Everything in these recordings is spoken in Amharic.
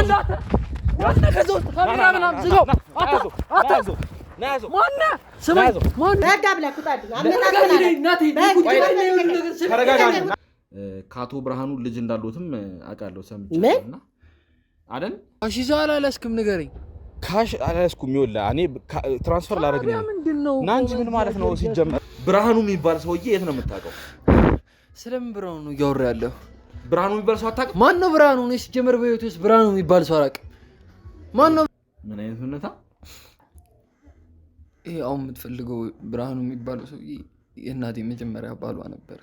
ማነህ ከዚህ ውስጥ ካሜራ ምናምን ዝጋው አታዞ ናያዞ ማነህ ስማኝ ማነህ ያጋብለህ ቁጣልኝ አመጣጣና እናቴ ተረጋጋ ካቶ ብርሃኑ ልጅ እንዳሉትም አቃለው ሰምቻለሁና አይደል ካሽ ይዛል አላስኩም ንገረኝ ካሽ አላስኩም ይወላ እኔ ትራንስፈር ላደርግ ነው ናንጂ ምን ማለት ነው ሲጀመር ብርሃኑ የሚባል ሰውዬ የት ነው የምታውቀው ስለምን ብርሃኑ ነው ያወራ ያለው ብርሃኑ የሚባል ሰው አታውቅም ማን ነው ብርሃኑ ነው ሲጀመር በህይወት ውስጥ ብርሃኑ የሚባል ሰው አላውቅም ማን ነው ምን አይነት ሁኔታ ይሄ አሁን የምትፈልገው ብርሃኑ የሚባለው ሰውዬ የእናቴ መጀመሪያ ባሏ ነበር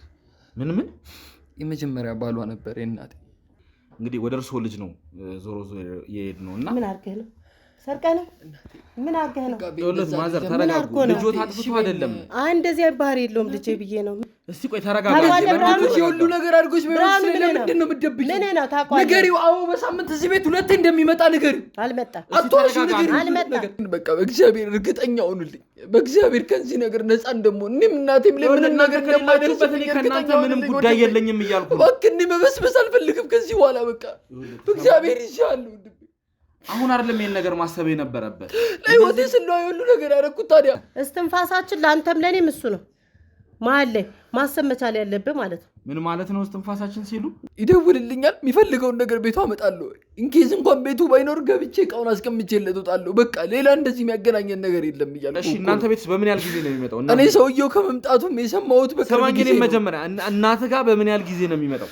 ምን የመጀመሪያ ባሏ ነበር የእናቴ እንግዲህ ወደ እርሶ ልጅ ነው ዞሮ የሄድ ነውና ምን አርገህ ነው ሰርቀነ ምን አርገህ ነው ዶለት ማዘር ተረጋጉ ልጆት አጥፍቶ አይደለም እንደዚህ ባህሪ የለውም ልጄ ብዬ ነው እስቲ ቆይ ተረጋጋ ለምን ሁሉ ነገር አድርጎሽ ለምንድን ነው የምትደብቂው ምን ነው ታቋል ነገሪው አዎ በሳምንት እዚህ ቤት ሁለቴ እንደሚመጣ ነገሪው አልመጣም አጥቶሽ ነገሪው አልመጣም በቃ በእግዚአብሔር እርግጠኛ ሆኑልኝ በእግዚአብሔር ከዚህ ነገር ነፃ እንደምሆን እኔም እናቴም ለምን ነገር እንደማይደርስበት እኔ ከእናንተ ምንም ጉዳይ የለኝም እያልኩ በቃ እኔ መበስበስ አልፈልግም ከዚህ በኋላ በቃ በእግዚአብሔር ይሻለው አሁን አይደለም ይሄን ነገር ማሰብ የነበረበት ለይወቴ ስለሆነ ሁሉ ነገር ያረኩት ታዲያ እስትንፋሳችን ላንተም ለኔም እሱ ነው ማለ ማሰብ መቻል ያለብህ ማለት ነው ምን ማለት ነው እስትንፋሳችን ሲሉ ይደውልልኛል የሚፈልገውን ነገር ቤቱ አመጣለሁ እንኪዝ እንኳን ቤቱ ባይኖር ገብቼ ቃውን አስቀምጬለት ወጣለሁ በቃ ሌላ እንደዚህ የሚያገናኘን ነገር የለም ይያል እሺ እናንተ ቤትስ በምን ያህል ጊዜ ነው የሚመጣው እኔ ሰውየው ከመምጣቱም የሰማሁት በቃ ሰማንኪኔ መጀመሪያ እናንተ ጋር በምን ያህል ጊዜ ነው የሚመጣው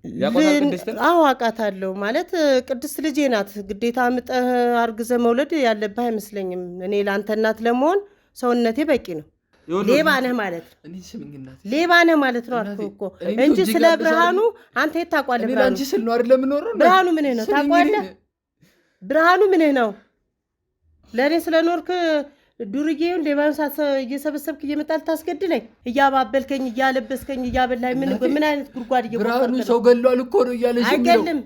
ያቆጣል ቅድስት አዎ አቃታለሁ ማለት ቅድስት ልጄ ናት ግዴታ አምጠህ አርግዘ መውለድ ያለብህ አይመስለኝም እኔ ላንተ እናት ለመሆን ሰውነቴ በቂ ነው ሌባ ነህ ማለት እኔ ስምኝናት ሌባ ነህ ማለት ነው አልኩ እኮ እንጂ ስለ ብርሃኑ አንተ የታቋለህ ብርሃኑ አንቺ ስል ነው አይደለም ኖር ብርሃኑ ምን ነው ታቋለህ ብርሃኑ ምን ነው ለኔ ስለኖርክ ዱርዬውን ሌባን ሳት እየሰበሰብክ እየመጣል ታስገድለኝ እያባበልከኝ እያለበስከኝ እያበላኝ ምን አይነት ጉርጓድ እየቆፈርክ ብርሃኑ ሰው ገሏል እኮ ነው እያለሽ አይገለም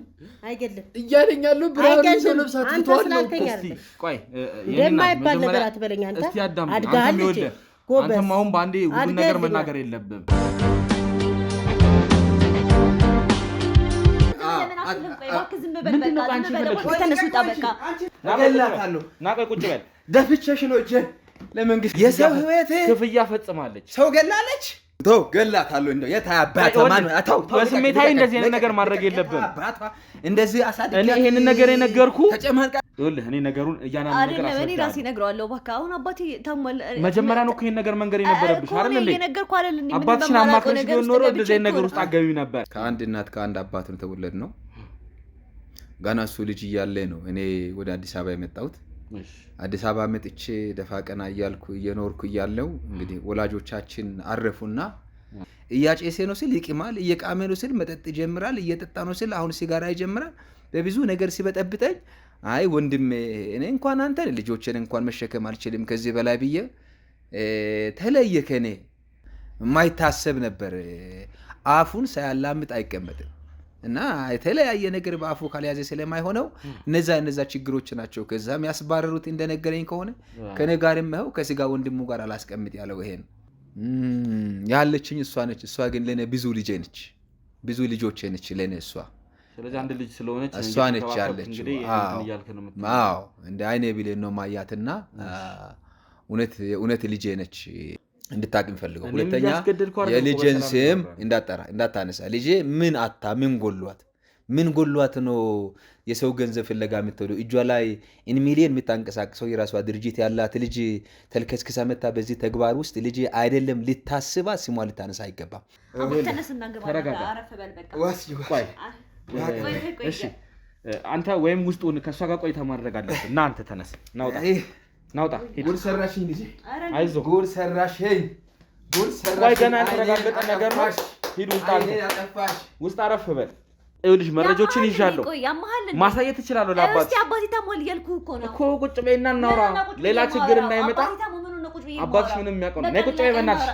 እያለኛለሁ ብርሃኑ ሰው ነፍሳት ትቷል ነው ቆይ የማይባል ነገር አትበለኝ አንተ አድጋል አንተ ማውን ባንዴ ሁሉ ነገር መናገር የለብም ናቀ ቁጭ በል ደፍቸሽ ነው እጄ ለመንግስት የሰው ህይወት ክፍያ ፈጽማለች ሰው ገላለች ተው ገላታለሁ እንደው የታባታ ማን አታው በስሜታዊ እንደዚህ አይነት ነገር ማድረግ የለብም እንደዚህ አሳድግ እኔ ይሄንን ነገር የነገርኩ ተጨማልቃ ይኸውልህ እኔ ነገሩን እያናን ነገር አሰጣ እኔ ራሴ ነግረዋለሁ በቃ አሁን አባቴ ታሟል መጀመሪያ ነው ይሄን ነገር መንገር የነበረብሽ አይደል እንዴ እየነገርኩ አይደል እንዴ አባትሽን አማክረሽ ቢሆን ኖሮ እንደዚህ አይነት ነገር ውስጥ አገቢ ነበር ከአንድ እናት ከአንድ አባት ነው ተወለድ ነው ጋና እሱ ልጅ እያለ ነው እኔ ወደ አዲስ አበባ የመጣሁት አዲስ አበባ መጥቼ ደፋቀና እያልኩ እየኖርኩ እያለው እንግዲህ ወላጆቻችን አረፉና እያጨሰ ነው ሲል ይቅማል እየቃመ ነው ሲል መጠጥ ይጀምራል እየጠጣ ነው ሲል አሁን ሲጋራ ይጀምራል በብዙ ነገር ሲበጠብጠኝ አይ ወንድም እኔ እንኳን አንተ ልጆችን እንኳን መሸከም አልችልም ከዚህ በላይ ብዬ ተለየ ከኔ የማይታሰብ ነበር አፉን ሳያላምጥ አይቀመጥም እና የተለያየ ነገር በአፉ ካልያዘ ስለማይሆነው እነዛ ችግሮች ናቸው ከዛም ያስባረሩት እንደነገረኝ ከሆነ ከኔ ጋርም ነው ከስጋ ወንድሙ ጋር አላስቀምጥ ያለው ይሄን ያለችኝ እሷ ነች እሷ ግን ለኔ ብዙ ልጅ ነች ብዙ ልጆች ነች ለኔ እሷ ስለዚህ አንድ ልጅ ስለሆነች እሷ ነች ያለችው አዎ እንደ አይኔ ቢለን ነው ማያትና እውነት ልጅ ነች እንድታቅም ፈልገው ሁለተኛ የልጅን ስም እንዳታነሳ ልጄ ምን ጎሏት ነው የሰው ገንዘብ ፍለጋ የምትወደው እጇ ላይ ኢን ሚሊዮን የምታንቀሳቅሰው የራሷ ድርጅት ያላት ልጅ ተልከስክሳ መታ በዚህ ተግባር ውስጥ ልጅ አይደለም ልታስባ ስሟ ልታነሳ አይገባም ተነስና ገባ አረፈ በል በቃ ቆይ እሺ አንተ ወይም ውስጡን ከሷ ጋር ቆይታ ማድረግ አለበት እና አንተ ተነስ ናውጣ ጉድ ሰራሽኝ ልጅ አይዞ ጉድ ሰራሽኝ ቆይ ገና ተረጋግጠ ነገር ነው ሂድ ውስጥ አረፍ በል ይኸውልሽ መረጃዎችን ይዣለሁ ማሳየት እችላለሁ ለአባቴ እስቲ አባቴ ታሞል ይልኩ እኮ ቁጭ በይና እናውራ ሌላ ችግር እንዳይመጣ አባትሽ ምንም የሚያውቀው ነው ቁጭ በይ በእናትሽ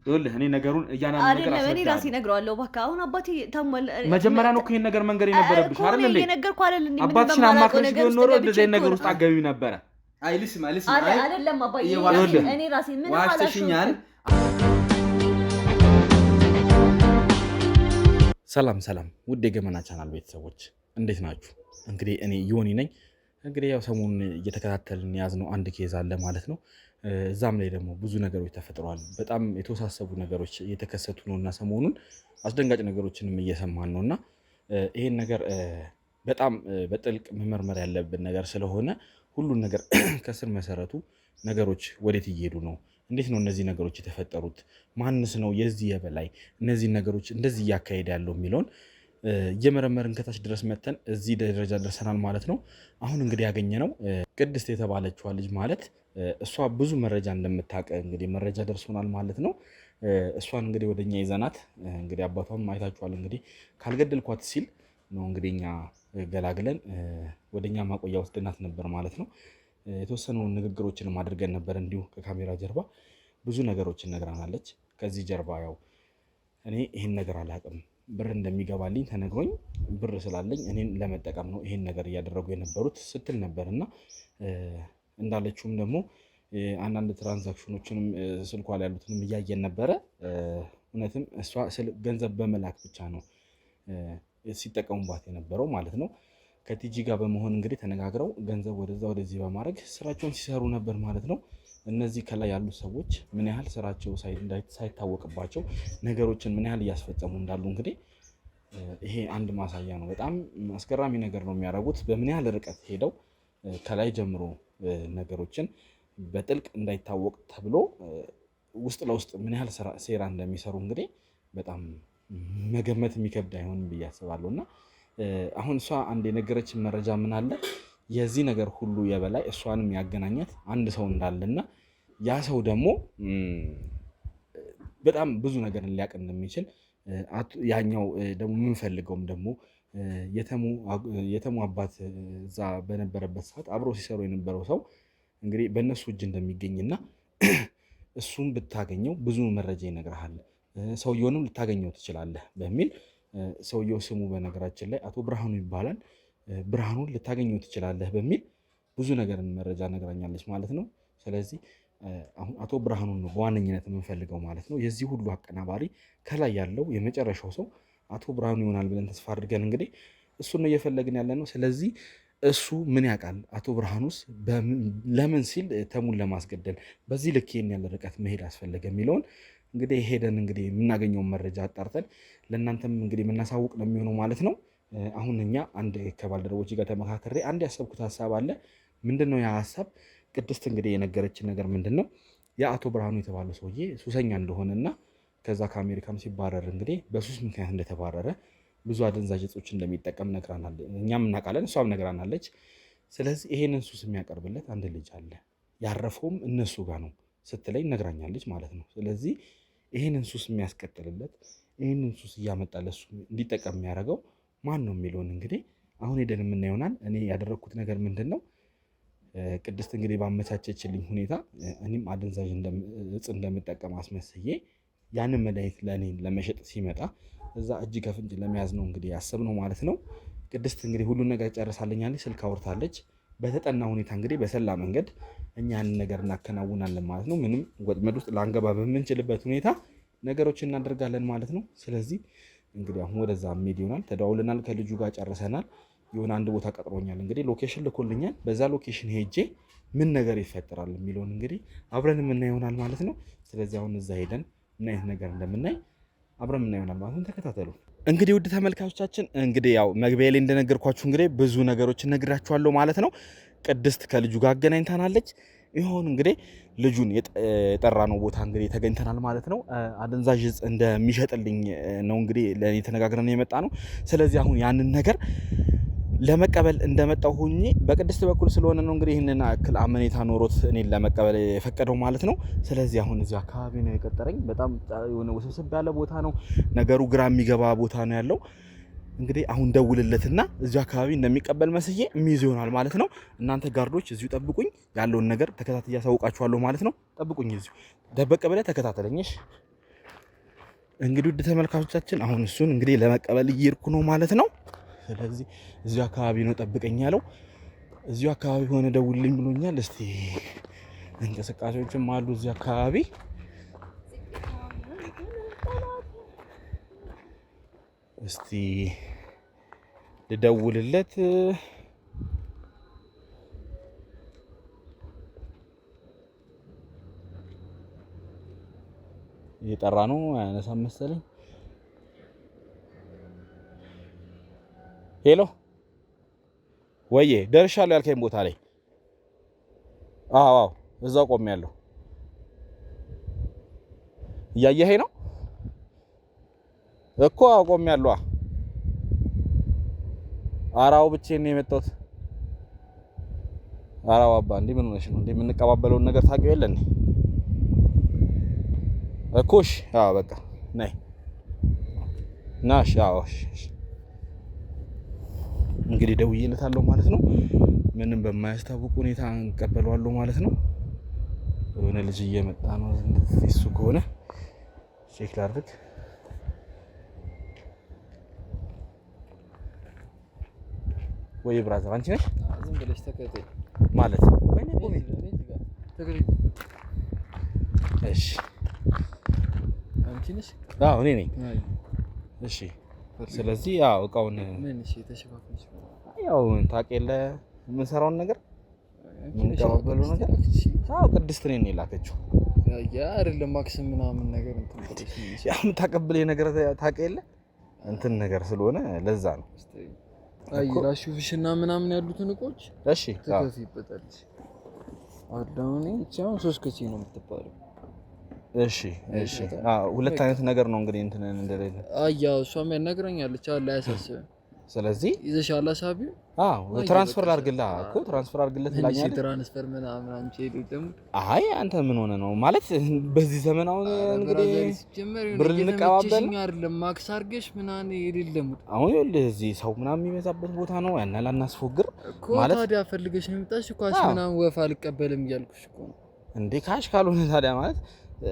ይኸውልህ እኔ ነገሩን እያናን ነገር አሰጣለሁ እኔ ራሴ ነግረዋለሁ በቃ አሁን አባቴ ታሞል መጀመሪያ ነው ይሄን ነገር መንገር የነበረብሽ አይደል እንዴ እየነገርኩ አይደል እንዴ አባትሽን አማክረሽ ቢሆን ኖሮ እንደዚህ ነገር ውስጥ አገቢው ነበር አይልስማ አይደለም አባዬ እኔ ራሴ ምን ዋሽተሽኛል ሰላም ውድ የገመና ቻናል ቤተሰቦች እንዴት ናችሁ እንግዲህ እኔ ዮኒ ነኝ። እንግዲህ ያው ሰሞኑን እየተከታተልን የያዝነው አንድ ኬዝ አለ ማለት ነው። እዛም ላይ ደግሞ ብዙ ነገሮች ተፈጥረዋል። በጣም የተወሳሰቡ ነገሮች እየተከሰቱ ነው እና ሰሞኑን አስደንጋጭ ነገሮችንም እየሰማን ነው እና ይሄን ነገር በጣም በጥልቅ መመርመር ያለብን ነገር ስለሆነ ሁሉን ነገር ከስር መሰረቱ ነገሮች ወዴት እየሄዱ ነው? እንዴት ነው እነዚህ ነገሮች የተፈጠሩት? ማንስ ነው የዚህ የበላይ እነዚህ ነገሮች እንደዚህ እያካሄደ ያለው የሚለውን እየመረመርን ከታች ድረስ መተን እዚህ ደረጃ ደርሰናል ማለት ነው። አሁን እንግዲህ ያገኘነው ቅድስት የተባለችዋ ልጅ ማለት እሷ ብዙ መረጃ እንደምታውቅ እንግዲህ መረጃ ደርሶናል ማለት ነው። እሷን እንግዲህ ወደኛ ይዘናት እንግዲህ አባቷም አይታችኋል እንግዲህ ካልገደልኳት ሲል ነው እንግዲህ እኛ ገላግለን ወደኛ ማቆያ ወስደናት ነበር ማለት ነው። የተወሰኑ ንግግሮችንም አድርገን ነበር እንዲሁ ከካሜራ ጀርባ ብዙ ነገሮችን ነግራናለች። ከዚህ ጀርባ ያው እኔ ይህን ነገር አላውቅም፣ ብር እንደሚገባልኝ ተነግሮኝ ብር ስላለኝ እኔን ለመጠቀም ነው ይሄን ነገር እያደረጉ የነበሩት ስትል ነበር እና እንዳለችውም ደግሞ አንዳንድ ትራንዛክሽኖችንም ስልኳ ላይ ያሉትንም እያየን ነበረ። እውነትም እሷ ገንዘብ በመላክ ብቻ ነው ሲጠቀሙባት የነበረው ማለት ነው። ከቲጂ ጋር በመሆን እንግዲህ ተነጋግረው ገንዘብ ወደዛ ወደዚህ በማድረግ ስራቸውን ሲሰሩ ነበር ማለት ነው። እነዚህ ከላይ ያሉ ሰዎች ምን ያህል ስራቸው ሳይታወቅባቸው ነገሮችን ምን ያህል እያስፈጸሙ እንዳሉ እንግዲህ ይሄ አንድ ማሳያ ነው። በጣም አስገራሚ ነገር ነው የሚያደርጉት። በምን ያህል ርቀት ሄደው ከላይ ጀምሮ ነገሮችን በጥልቅ እንዳይታወቅ ተብሎ ውስጥ ለውስጥ ምን ያህል ሴራ እንደሚሰሩ እንግዲህ በጣም መገመት የሚከብድ አይሆንም ብዬ አስባለሁ። እና አሁን እሷ አንድ የነገረችን መረጃ ምን አለ የዚህ ነገር ሁሉ የበላይ እሷንም ያገናኛት አንድ ሰው እንዳለና ያ ሰው ደግሞ በጣም ብዙ ነገር ሊያውቅ እንደሚችል ያኛው ደግሞ የምንፈልገውም ደግሞ የተሙ አባት እዛ በነበረበት ሰዓት አብሮ ሲሰሩ የነበረው ሰው እንግዲህ በእነሱ እጅ እንደሚገኝና እሱም ብታገኘው ብዙ መረጃ ይነግርሃል፣ ሰውየውንም ልታገኘው ትችላለህ በሚል ሰውየው ስሙ በነገራችን ላይ አቶ ብርሃኑ ይባላል። ብርሃኑን ልታገኘው ትችላለህ በሚል ብዙ ነገር መረጃ ነግራኛለች ማለት ነው። ስለዚህ አሁን አቶ ብርሃኑን ነው በዋነኝነት የምንፈልገው ማለት ነው። የዚህ ሁሉ አቀናባሪ ከላይ ያለው የመጨረሻው ሰው አቶ ብርሃኑ ይሆናል ብለን ተስፋ አድርገን እንግዲህ እሱን ነው እየፈለግን ያለ ነው። ስለዚህ እሱ ምን ያውቃል? አቶ ብርሃኑስ ለምን ሲል ተሙን ለማስገደል በዚህ ልክ ይሄን ያለ ርቀት መሄድ አስፈለገ የሚለውን እንግዲህ ሄደን እንግዲህ የምናገኘውን መረጃ አጣርተን ለእናንተም እንግዲህ የምናሳውቅ ነው የሚሆነው ማለት ነው። አሁን እኛ አንድ ከባልደረቦች ጋር ተመካከሬ አንድ ያሰብኩት ሀሳብ አለ። ምንድን ነው ያ ሀሳብ? ቅድስት እንግዲህ የነገረችን ነገር ምንድን ነው የአቶ ብርሃኑ የተባለው ሰውዬ ሱሰኛ እንደሆነና ከዛ ከአሜሪካም ሲባረር እንግዲህ በሱስ ምክንያት እንደተባረረ ብዙ አደንዛዥ እጾች እንደሚጠቀም ነግራናለች። እኛም እናውቃለን፣ እሷም ነግራናለች። ስለዚህ ይሄንን ሱስ የሚያቀርብለት አንድ ልጅ አለ፣ ያረፈውም እነሱ ጋር ነው ስትለኝ ነግራኛለች ማለት ነው። ስለዚህ ይሄንን ሱስ የሚያስቀጥልለት ይሄንን ሱስ እያመጣ ለሱ እንዲጠቀም የሚያደርገው ማን ነው የሚለውን እንግዲህ አሁን ሄደን የምናየው ይሆናል። እኔ ያደረግኩት ነገር ምንድን ነው? ቅድስት እንግዲህ ባመቻቸችልኝ ሁኔታ እኔም አደንዛዥ እጽ እንደምጠቀም አስመስዬ ያንን መድኃኒት ለእኔ ለመሸጥ ሲመጣ እዛ እጅ ከፍንጅ ለመያዝ ነው እንግዲህ ያሰብነው ማለት ነው። ቅድስት እንግዲህ ሁሉን ነገር ጨርሳለኛለች፣ ስልክ አውርታለች። በተጠና ሁኔታ እንግዲህ በሰላ መንገድ እኛ ያንን ነገር እናከናውናለን ማለት ነው። ምንም ወጥመድ ውስጥ ላንገባ በምንችልበት ሁኔታ ነገሮችን እናደርጋለን ማለት ነው። ስለዚህ እንግዲህ አሁን ወደዛ ሜድ ይሆናል። ተደዋውለናል፣ ከልጁ ጋር ጨርሰናል። የሆነ አንድ ቦታ ቀጥሮኛል፣ እንግዲህ ሎኬሽን ልኮልኛል። በዛ ሎኬሽን ሄጄ ምን ነገር ይፈጠራል የሚለውን እንግዲህ አብረን የምናይ ይሆናል ማለት ነው። ስለዚህ አሁን እዛ ሄደን ምን አይነት ነገር እንደምናይ አብረን የምናይ ይሆናል ማለት ነው። ተከታተሉ። እንግዲህ ውድ ተመልካቾቻችን እንግዲህ ያው መግቢያ ላይ እንደነገርኳችሁ እንግዲህ ብዙ ነገሮችን ነግራችኋለሁ ማለት ነው። ቅድስት ከልጁ ጋር አገናኝታናለች። ይሁን እንግዲህ ልጁን የጠራነው ቦታ እንግዲህ ተገኝተናል ማለት ነው። አደንዛዥ እጽ እንደሚሸጥልኝ ነው እንግዲህ ለእኔ ተነጋግረን የመጣ ነው። ስለዚህ አሁን ያንን ነገር ለመቀበል እንደመጣው ሆኜ በቅድስት በኩል ስለሆነ ነው እንግዲህ ይህንን አክል አመኔታ ኖሮት እኔን ለመቀበል የፈቀደው ማለት ነው። ስለዚህ አሁን እዚህ አካባቢ ነው የቀጠረኝ። በጣም የሆነ ውስብስብ ያለ ቦታ ነው ነገሩ፣ ግራ የሚገባ ቦታ ነው ያለው። እንግዲህ አሁን ደውልለትና እዚሁ አካባቢ እንደሚቀበል መስዬ የሚይዝ ይሆናል ማለት ነው። እናንተ ጋርዶች እዚሁ ጠብቁኝ፣ ያለውን ነገር ተከታትዬ ያሳውቃችኋለሁ ማለት ነው። ጠብቁኝ፣ እዚሁ ደበቅ ብለህ ተከታተለኝሽ። እንግዲህ ውድ ተመልካቾቻችን አሁን እሱን እንግዲህ ለመቀበል እየሄድኩ ነው ማለት ነው። ስለዚህ እዚሁ አካባቢ ነው ጠብቀኝ ያለው። እዚሁ አካባቢ ሆነ ደውልልኝ ብሎኛል። እስቲ እንቅስቃሴዎችም አሉ እዚሁ አካባቢ። እስቲ ልደውልለት። እየጠራ ነው አያነሳም መሰለኝ። ሄሎ ወዬ ደርሻለሁ ያልከኝ ቦታ ላይ አዎ እዛው ቆሜያለሁ። እያየኸኝ ነው እኮ ቆሜያለሁ። አራው ብቻዬን ነው የመጣሁት። አራው አባ እንዴ ምን ሆነሽ ነው እንዴ? የምንቀባበለውን ነገር ታውቂው የለ እንዴ? እኮሽ አዎ በቃ ነይ ናሽ። አዎ እንግዲህ ደውዬለታለሁ ማለት ነው። ምንም በማያስታውቅ ሁኔታ እንቀበለዋለሁ ማለት ነው። የሆነ ልጅ እየመጣ ነው። እሱ ከሆነ ቼክ ላድርግ። ወይ ብራዘር አንቺ ነሽ? ዝም ብለሽ ተከተይ ማለት ወይኔ ቆሜ ተከተይ። እሺ አንቺ ነሽ? አዎ እኔ ነኝ። እሺ ስለዚህ ያው እቃውን ምን እሺ ተሸፋፍነሽ ያው ታውቂያለህ የምንሰራውን ነገር የምንቀባበለው ነገር አዎ ቅድስት ነኝ ነው የላከችው። ያ አይደለም ማክስ ምናምን ነገር እንትን ብለሽ ያው የምታቀብለኝ ነገር ታውቂያለህ እንትን ነገር ስለሆነ ለዛ ነው። አይ ራሹፍሽና ምናምን ያሉትን እቆች እሺ ትከፊበታለሽ። አዳውኔ ቻው 3 ከቺ ነው የምትባለው። እሺ ሁለት አይነት ነገር ነው እንግዲህ እንትን እንደሌለ አያው እሷም ያነግረኛለች አለ አያሳስብም። ስለዚህ ይዘሻላ ሳቢው ትራንስፈር አድርግልህ እኮ ትራንስፈር አድርግልህ ትላኛለህ። ትራንስፈር ምናምን አንቺ ሄደም አይ አንተ ምን ሆነ ነው ማለት በዚህ ዘመን አሁን እንግዲህ ብር ልንቀባበል አይደለም ማክስ አድርገሽ ምናምን የሌለም አሁን ይኸውልህ እዚህ ሰው ምናምን የሚበዛበት ቦታ ነው ያን ላናስፎግር ማለት ታዲያ ፈልገሽ ነው የምጣሽ ካሽ ምናምን ወፋ አልቀበልም እያልኩሽ እኮ ነው እንዴ። ካሽ ካልሆነ ታዲያ ማለት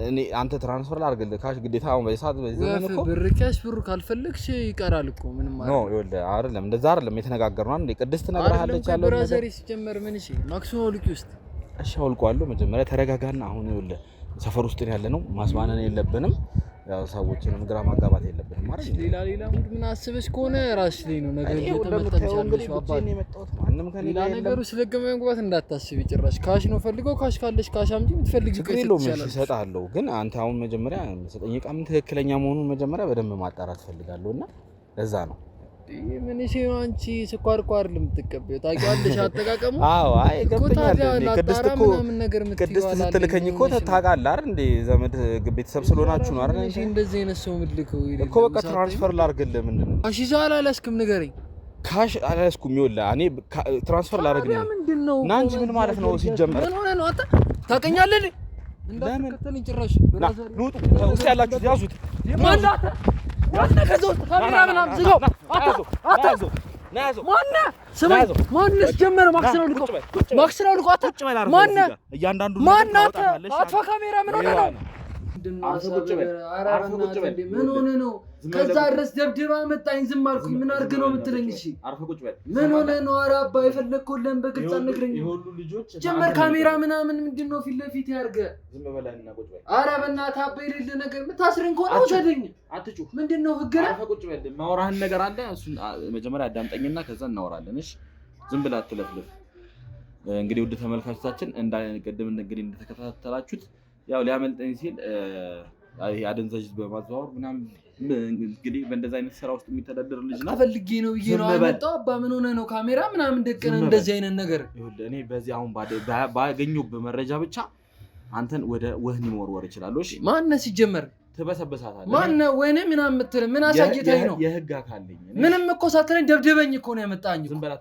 እኔ አንተ ትራንስፈር ላድርግልህ ካሽ ግዴታ አሁን በሰዓት በዚህ ዘመን እኮ ብር ካሽ ብሩ ካልፈለግሽ ይቀራል እኮ ምንም ማለት ነው። ይኸውልህ አይደለም እንደዛ አይደለም የተነጋገርነው እንዴ ቅድስት ነግራለች ያለው ነገር ብራዘሪ ሲጀመር ምን እሺ ማክሲሞ ልቂ ውስጥ እሺ አውልቋለሁ። መጀመሪያ ተረጋጋና አሁን ይኸውልህ ሰፈር ውስጥ ያለ ነው ማስማነን የለብንም ያው ሰዎችንም ግራ ማጋባት የለብንም ማለት ነው። ሌላ ሙድ ምን አስበሽ ከሆነ ራስሽ ላይ ነው ነገር እየተመጣጣች አባቴ ማንንም ከሌላ ነገሩ ስለገመ መግባት እንዳታስቢ ጭራሽ ካሽ ነው ፈልገው ካሽ ካለሽ ካሽ አምጪ የምትፈልጊ እሰጥሃለሁ። ግን አንተ አሁን መጀመሪያ ሰጠኝ ቃም ትክክለኛ መሆኑን መጀመሪያ በደንብ ማጣራት ፈልጋለሁና ለዛ ነው ምን እሺ አንቺ ስኳር ቋር ለምትቀበዩ ታውቂዋለሽ አጠቃቀሙ አይ ገብቶኛል። ቅድስት እኮ ቅድስት ስትልከኝ እኮ ታውቃለህ አይደል እንዴ ዘመድ ቤተሰብ ስለሆናችሁ ነው አይደል እንጂ እንደዚህ አይነት ሰው ምልከው እኮ በቃ ትራንስፈር ላድርግልህ ምንድነው ካሽ ይዛል አላስክም ንገረኝ ካሽ አላስኩም ይኸውልህ እኔ ትራንስፈር ላድርግ ነው ና እንጂ ምን ማለት ነው ሲጀመር ምን ሆነ ነው አንተ ታውቀኛለህ እንዳትከተለኝ ጭራሽ ብራዘር ሉጡ ውስጥ ያላችሁ ያዙት ማንዳታ ዋና ከዘው ካሜራ ምናምን ዝጋው አታዞ ናያዞ ማንነ ስማ ማንነስ ጀመረ ማክስራው ልቆ ማንነ እያንዳንዱ ማንነ አጥፋ ካሜራ ምን ሆነ ነው ምን ሆነ ነው ከዛ ድረስ ደብድባ መጣኝ ዝም አልኩኝ ምን አድርግ ነው የምትለኝ እሺ ምን ሆነ ነው ኧረ አባ የፈለግከውን ለምን በግልጽ አልነግረኝ ጀመር ካሜራ ምናምን ምንድነው ፊት ለፊት ያርገ ዝም በላና ቁጭ በል ኧረ በእናትህ አባ የሌለ ነገር የምታስረኝ ከሆነ ውሰደኝ አትጩህ ምንድነው ህግ ነው ቁጭ በል ማውራህን ነገር አለ እሱን መጀመሪያ አዳምጠኝና ከዛ እናወራለን እሺ ዝም ብላ አትለፍልፍ እንግዲህ ውድ ተመልካቾቻችን እንዳይቀደም እንግዲህ እንደተከታተላችሁት ያው ሊያመልጠኝ ሲል አደንዛዥ በማዘዋወር ምናምን እንግዲህ በእንደዛ አይነት ስራ ውስጥ የሚተዳደር ልጅ ነው አፈልጌ ነው ይሄው አመጣው አባ ምን ሆነ ነው ካሜራ ምናምን ደቀነ እንደዚህ አይነት ነገር ይኸውልህ እኔ በዚህ አሁን ባገኘው በመረጃ ብቻ አንተን ወደ ወህኒ መወርወር ይችላል እሺ ማነው ሲጀመር ትበሰበሳታለህ ማነው ወይኔ ምናምን የምትል ምን አሳየተኝ ነው የህግ አካል ነኝ ምንም እኮ ሳትለኝ ደብደበኝ እኮ ነው ያመጣኝ ዝም በል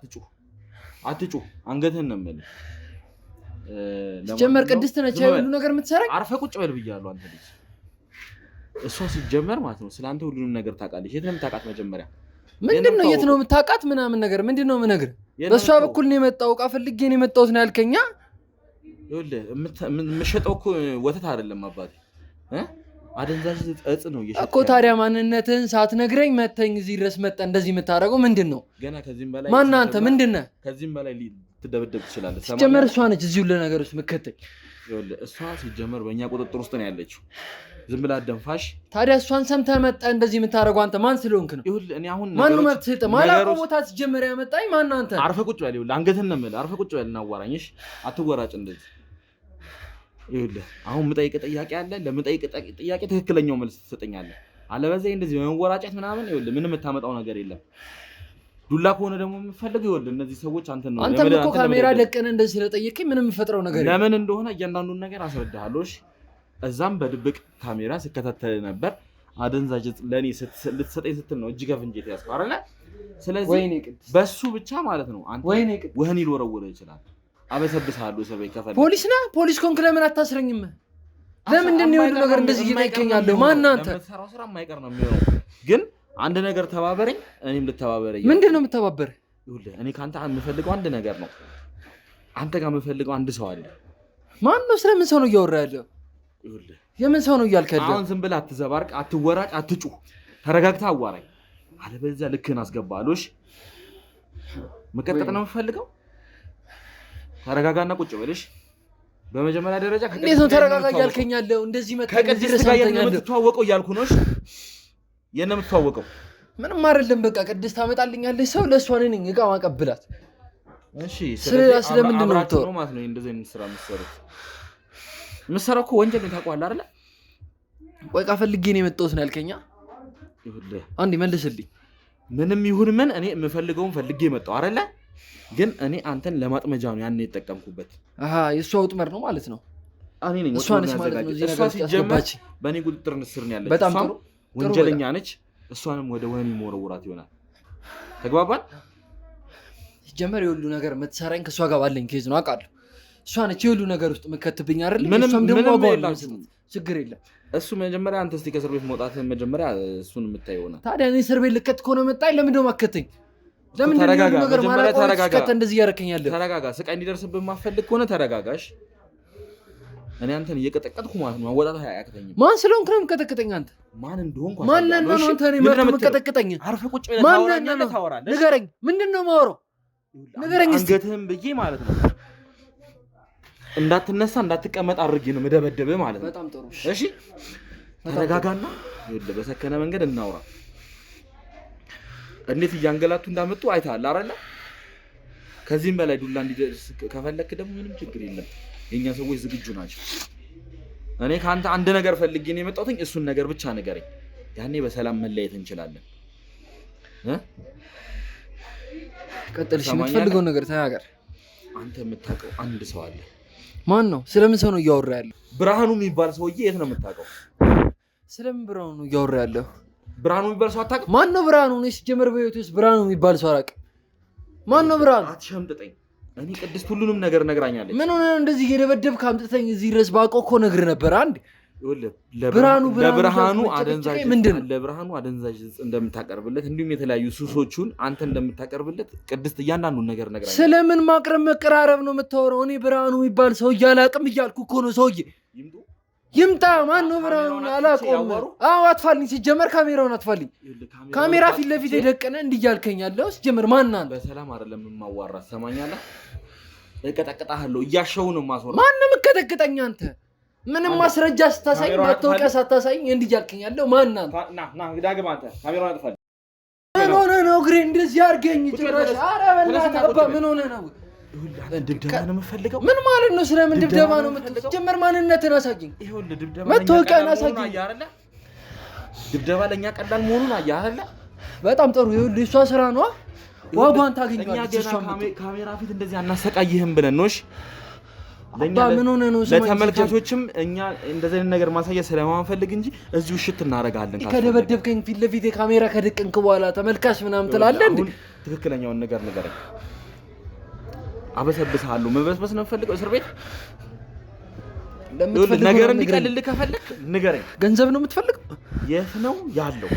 አትጩህ አንገትህን ነው የምልህ ሲጀመር ቅድስት ነች ሁሉ ነገር የምትሰራኝ አርፈህ ቁጭ በል ብያለሁ አንተ ልጅ እሷ ሲጀመር ማለት ነው ስላንተ ሁሉንም ነገር ታውቃለች የት ነው የምታውቃት መጀመሪያ ምንድነው የት ነው የምታውቃት ምናምን ነገር ምንድነው የምነግር በሷ በኩል ነው የመጣው ዕቃ ፈልጌ ነው የመጣሁት ነው ያልከኛ ይኸውልህ የምትሸጠው እኮ ወተት አይደለም አባቴ አደንዛዥ እጽ ነው እየሸጠ እኮ ታዲያ ማንነትህን ሳትነግረኝ መተኝ እዚህ ድረስ መጣ እንደዚህ የምታደርገው ምንድነው ገና ከዚህም በላይ ማን አንተ ምንድነህ ከዚህም በላይ ትደበደብ ትችላለህ ሲጀመር እሷ ነች እዚህ ሁሉ ነገር ውስጥ መከተኝ ይኸውልህ እሷ ሲጀመር በእኛ ቁጥጥር ውስጥ ነው ያለችው ዝም ብላ ደንፋሽ ታዲያ እሷን ሰምተህ መጣ እንደዚህ የምታደርገው አንተ ማን ስለሆንክ ነው ይኸውልህ እኔ አሁን ማን ነው መጥተህ ማላውቀው ቦታ ሲጀመር ያመጣኝ ማን አንተ አርፈህ ቁጭ በል ይኸውልህ አንገትህን ነው የምልህ አርፈህ ቁጭ በል እናዋራኝሽ አትወራጭ እንደዚህ ይኸውልህ አሁን የምጠይቅህ ጥያቄ አለ። ለምጠይቅህ ጥያቄ ትክክለኛው መልስ ትሰጠኛለህ። አለበለዚያ እንደዚህ መንወራጨት ምናምን ይኸውልህ ምንም የምታመጣው ነገር የለም። ዱላ ከሆነ ደግሞ የምፈልገው ይኸውልህ እነዚህ ሰዎች አንተን ነው። አንተም እኮ ካሜራ ደቀነ እንደዚህ ስለጠየቀኝ ምንም የምፈጥረው ነገር የለም። ለምን እንደሆነ እያንዳንዱን ነገር አስረዳሃለሁ። እሺ እዛም በድብቅ ካሜራ ስከታተል ነበር። አደንዛዥ ለኔ ልትሰጠኝ ስትል ነው እጅ ከፍንጅ የተያዝከው አይደለ? ስለዚህ በሱ ብቻ ማለት ነው አንተ ወህኒ ሊወረውርህ ይችላል። አበሰብስሃለሁ እስር ቤት ከፈለክ። ፖሊስ ነህ? ፖሊስ ኮንክ ለምን አታስረኝም? ለምንድን ነው የሁሉ ነገር እንደዚህ እየጠየቀኛለሁ? ማን አንተ? ለምትሰራው ስራ የማይቀር ነው የሚሆነው። ግን አንድ ነገር ተባበረኝ፣ እኔም ልተባበረኝ። ምንድን ነው የምተባበር? ይኸውልህ እኔ ከአንተ የምፈልገው አንድ ነገር ነው። አንተ ጋር የምፈልገው አንድ ሰው አለ። ማን ነው? ስለምን ሰው ነው እያወራ ያለው? ይኸውልህ የምን ሰው ነው እያልክ ያለው? አሁን ዝም ብለህ አትዘባርቅ፣ አትወራጭ፣ አትጩህ። ተረጋግተህ አዋራኝ። አለበለዚያ ልክህን አስገባለሁ። እሺ መቀጥቀጥ ነው የምፈልገው። ተረጋጋና ቁጭ በልሽ። በመጀመሪያ ደረጃ እንዴት ነው ተረጋጋ እያልከኝ ያለው? እንደዚህ ከቅድስት ጋር የምትተዋወቀው እያልኩ ነው። እሺ የት ነው የምትተዋወቀው? ምንም አይደለም። በቃ ቅድስት ታመጣልኛለች ሰው፣ ለእሷ ነኝ እቃ ማቀብላት። እሺ ስለምንድን ነው የምትወራው ማለት ነው? እንደዚህ አይነት ስራ የምትሰራው እኮ ወንጀል ነው ታውቀዋለህ አይደለ? ቆይ ዕቃ ፈልጌ ነው የመጣሁት ነው ያልከኛ? ይኸውልህ አንዴ መልስልኝ። ምንም ይሁን ምን እኔ የምፈልገውን ፈልጌ መጣሁ አይደለ? ግን እኔ አንተን ለማጥመጃ ነው ያን የተጠቀምኩበት። የእሷ ውጥመር ነው ማለት ነው። እኔ ነኝ እሷ ነች ማለት ነው። እዚህ ነገር ያስገባች በእኔ ቁጥጥር ስር ነው ያለች። በጣም ጥሩ ወንጀለኛ ነች። እሷንም ወደ ወህኒ መወረውራት ይሆናል። ተግባባን? ሲጀመር የሁሉ ነገር የምትሰራኝ ከእሷ ጋር ባለኝ ኬዝ ነው አውቃለሁ። እሷ ነች የሁሉ ነገር ውስጥ የምከትብኝ አይደል? እሷም ደግሞ ችግር የለም። እሱ መጀመሪያ አንተ እስኪ ከእስር ቤት መውጣት መጀመሪያ እሱን የምታይ ሆነ። ታዲያ እኔ እስር ቤት ልከት ከሆነ መጣኝ ለምንድን ነው ማከተኝ? ለምን እንደዚህ ነገር ማለት ነው? እንደዚህ ያረከኛል። ተረጋጋ። ስቃይ እንዲደርስብህ ማፈልግ ከሆነ ተረጋጋሽ። እኔ አንተን እየቀጠቀጥኩ ማለት ነው ማወጣት አያቅተኝም። ማን ስለሆንክ ነው የምትቀጠቅጠኝ? አንተ ማን እንደሆንኩ ማን ነው አንተ? እኔ ማለት የምትቀጠቅጠኝ? አርፈህ ቁጭ ብለህ ታወራለህ። ንገረኝ፣ ምንድን ነው የማወራው? ንገረኝ እስኪ። አንገትህን ብዬ ማለት ነው እንዳትነሳ እንዳትቀመጥ አድርጌ ነው መደበደብህ ማለት ነው። በጣም ጥሩ እሺ፣ ተረጋጋና ይኸውልህ በሰከነ መንገድ እናውራ። እንዴት እያንገላቱ እንዳመጡ አይተሃል አይደለ? ከዚህም በላይ ዱላ እንዲደርስ ከፈለክ ደግሞ ምንም ችግር የለም። የኛ ሰዎች ዝግጁ ናቸው። እኔ ከአንተ አንድ ነገር ፈልጌ ነው የመጣሁት። እሱን ነገር ብቻ ንገረኝ። ያኔ በሰላም መለየት እንችላለን። ቀጥልሽ፣ የምትፈልገውን ነገር ተናገር። አንተ የምታውቀው አንድ ሰው አለ። ማን ነው? ስለምን ሰው ነው እያወራ ያለው? ብርሃኑ የሚባል ሰውዬ የት ነው የምታውቀው? ስለምን ብርሃኑ ነው እያወራ ያለው? ብርሃኑ የሚባል ሰው አታውቅም? ማን ነው ብርሃኑ? እኔ ሲጀመር በህይወቴ ውስጥ ብርሃኑ የሚባል ሰው አላውቅም። ማን ነው ብርሃኑ? አትሸምጥጠኝ። እኔ ቅድስት ሁሉንም ነገር ነግራኛለች። ምን ሆነ እንደዚህ እየደበደብክ አምጥተኝ እዚህ ድረስ ባውቀው እኮ ነግርህ ነበር። አንድ ለብርሃኑ አደንዛዥ እንደምታቀርብለት እንዲሁም የተለያዩ ሱሶቹን አንተ እንደምታቀርብለት ቅድስት እያንዳንዱን ነገር ነግራኛለች። ስለምን ማቅረብ መቀራረብ ነው የምታወራው? እኔ ብርሃኑ የሚባል ሰው እያላቅም እያልኩ እኮ ነው። ሰውዬ ይምጣ። ማን ነው ብርሃኑ? አላውቀውም። አጥፋልኝ። ሲጀመር ካሜራውን አጥፋልኝ። ካሜራ ፊት ለፊት የደቀነ እንዲህ እያልከኝ ያለው ሲጀመር ማን ነው? በሰላም አይደለም የማዋራት። ሰማኛለህ? እቀጠቅጣለሁ። እያሸው ነው የማስወራው። ማን ነው የምትቀጠቅጠኝ አንተ? ምንም ማስረጃ ስታሳይ ማታወቂያ ሳታሳይ እንዲህ እያልከኝ ያለው ማን ነው? ና ዳግም አንተ ካሜራውን አጥፋልኝ። ምን ሆነ ነው እግሬ እንደዚህ አድርገኝ ጭራሽ? ኧረ በእናትህ አባ ምን ሆነ ነው? ድብደባ ነው የምፈልገው። ምን ማለት ነው? ስለምን ድብደባ ነው የምትለው? ጀመር ማንነትን አሳየኝ። ይኸውልህ ድብደባ መታወቂያን አሳየኝ። ድብደባ ለእኛ ቀላል መሆኑን አየህ አይደለ? በጣም ጥሩ። ይኸውልህ እሷ ስራ ነዋ፣ ዋጋዋን ታገኛለች። እሷ ካሜራ ፊት እንደዚህ አናሰቃይህም ብለን ነው። እሺ ምን ሆነ ነው? ለተመልካቾችም እኛ እንደዚህ አይነት ነገር ማሳየት ስለማንፈልግ እንጂ እዚሁ ሽት እናደርጋለን። ከደበደብከኝ ፊት ለፊት ካሜራ ከደቀንክ በኋላ ተመልካች ምናምን ትላለህ እንዴ? ትክክለኛውን ነገር ንገረኝ። አበሰብስሃለሁ። መበስበስ ነው የምፈልገው እስር ቤት? ነገር እንዲቀልልህ ከፈለክ ንገረኝ። ገንዘብ ነው የምትፈልገው? የት ነው ያለው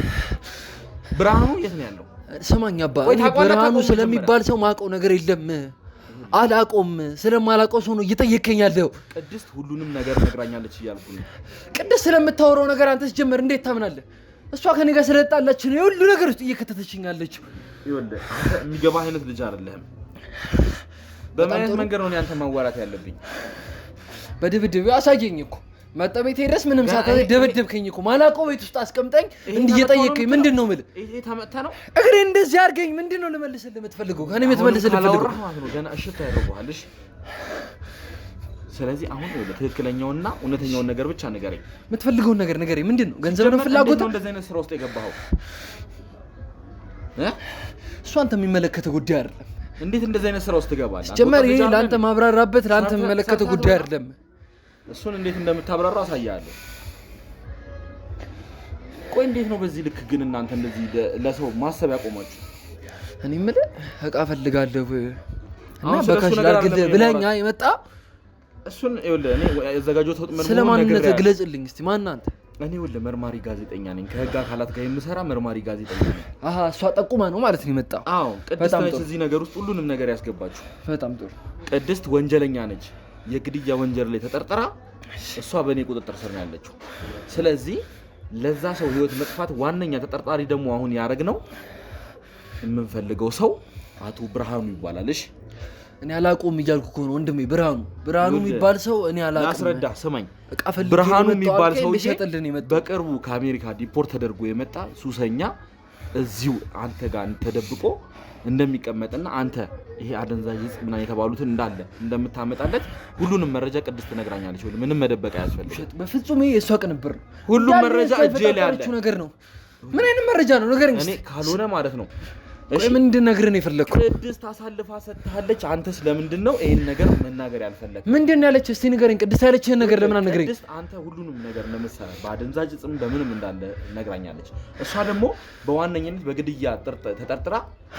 ብርሃኑ? የት ነው ያለው? ስማኝ አባ፣ ብርሃኑ ስለሚባል ሰው ማውቀው ነገር የለም። አላውቀውም። ስለማላውቀው ሰው ነው እየጠየከኝ ያለው። ቅድስት ሁሉንም ነገር ነግራኛለች እያልኩ ነው። ቅድስት ስለምታወራው ነገር አንተ ስትጀምር እንዴት ታምናለህ? እሷ ከኔ ጋር ስለጣላች ነው የሁሉ ነገር ውስጥ እየከተተችኝ ያለችው። ይኸውልህ አንተ የሚገባህ አይነት ልጅ አይደለህም። በምን አይነት መንገድ ነው አንተ ማዋራት ያለብኝ? በድብድብ አሳየኝ እኮ መጠቤቴ ድረስ ምንም ሳታዘ ደበደብከኝ እኮ። ማላውቀው ቤት ውስጥ አስቀምጠኝ እንዲህ እየጠየከኝ ምንድን ነው የምልህ? ይሄ ተመታ ነው እግሬ እንደዚህ አድርገኝ። ምንድን ነው ልመልስልህ የምትፈልገው? ከኔ የምትመልስልህ የምትፈልገው? ገና እሽታ ያደርጉሃል። እሺ ስለዚህ አሁን ትክክለኛውና እውነተኛውን ነገር ብቻ ንገረኝ። የምትፈልገውን ነገር ንገረኝ። ምንድነው? ገንዘብ ነው ፍላጎት? እንደዚህ አይነት ስራ ውስጥ የገባኸው እሱ አንተ የሚመለከተው ጉዳይ አይደለም። እንዴት እንደዚህ አይነት ስራ ውስጥ ትገባለህ? ጀመር ይሄ ለአንተ ማብራራበት ለአንተ የሚመለከተው ጉዳይ አይደለም። እሱን እንዴት እንደምታብራራው አሳያለሁ። ቆይ እንዴት ነው በዚህ ልክ ግን እናንተ እንደዚህ ለሰው ማሰብ ያቆማችሁ? እኔ የምልህ እቃ ፈልጋለሁ እና በካሽ ላድርግልህ ብለኸኝ የመጣ እሱን ይኸውልህ እኔ ያዘጋጀሁት ወጥ ምን ስለማንነት ግለጽልኝ እስቲ። ማን አንተ? እኔ ይኸውልህ መርማሪ ጋዜጠኛ ነኝ። ከህግ አካላት ጋር የምሰራ መርማሪ ጋዜጠኛ ነኝ። እሷ ጠቁማ ነው ማለት ነው የመጣው? አዎ ቅድስት ነች እዚህ ነገር ውስጥ ሁሉንም ነገር ያስገባችሁ። በጣም ጥሩ። ቅድስት ወንጀለኛ ነች። የግድያ ወንጀል ላይ ተጠርጥራ እሷ በእኔ ቁጥጥር ስር ነው ያለችው። ስለዚህ ለዛ ሰው ህይወት መጥፋት ዋነኛ ተጠርጣሪ ደግሞ አሁን ያረግነው የምንፈልገው ሰው አቶ ብርሃኑ ይባላል። እሺ እኔ አላውቀውም እያልኩ እኮ ነው ወንድሜ። ብርሃኑ የሚባል ሰው እኔ አላውቀውም። ላስረዳ ስማኝ። ብርሃኑ የሚባል ሰው በቅርቡ ከአሜሪካ ዲፖርት ተደርጎ የመጣ ሱሰኛ እዚሁ አንተ ጋር ተደብቆ እንደሚቀመጥና አንተ ይሄ አደንዛዥ ዕፅ ምናምን የተባሉትን እንዳለ እንደምታመጣለት ሁሉንም መረጃ ቅድስት ትነግራኛለች። ምንም መደበቅ አያስፈልግም። በፍጹም ይሄ የሷ ቅንብር ነው። ሁሉም መረጃ እጄ ላይ አለ ነገር ነው። ምን አይነት መረጃ ነው ንገረኝ። እኔ ካልሆነ ማለት ነው እሺ ምን እንድነግርህ ነው የፈለግኩት? ቅድስት አሳልፋ ሰጥታለች። አንተስ ለምንድን ነው ይሄን ነገር መናገር ያልፈለግከው? ምንድን ነው ያለች? እስቲ ንገረኝ። ቅድስት ያለችህን ነገር ለምን አትነግረኝ? ቅድስት አንተ ሁሉንም ነገር እንደምትሰራ በአደንዛዥ ዕፅም በምንም እንዳለ ነግራኛለች። እሷ ደግሞ በዋነኝነት በግድያ ተጠርጥራ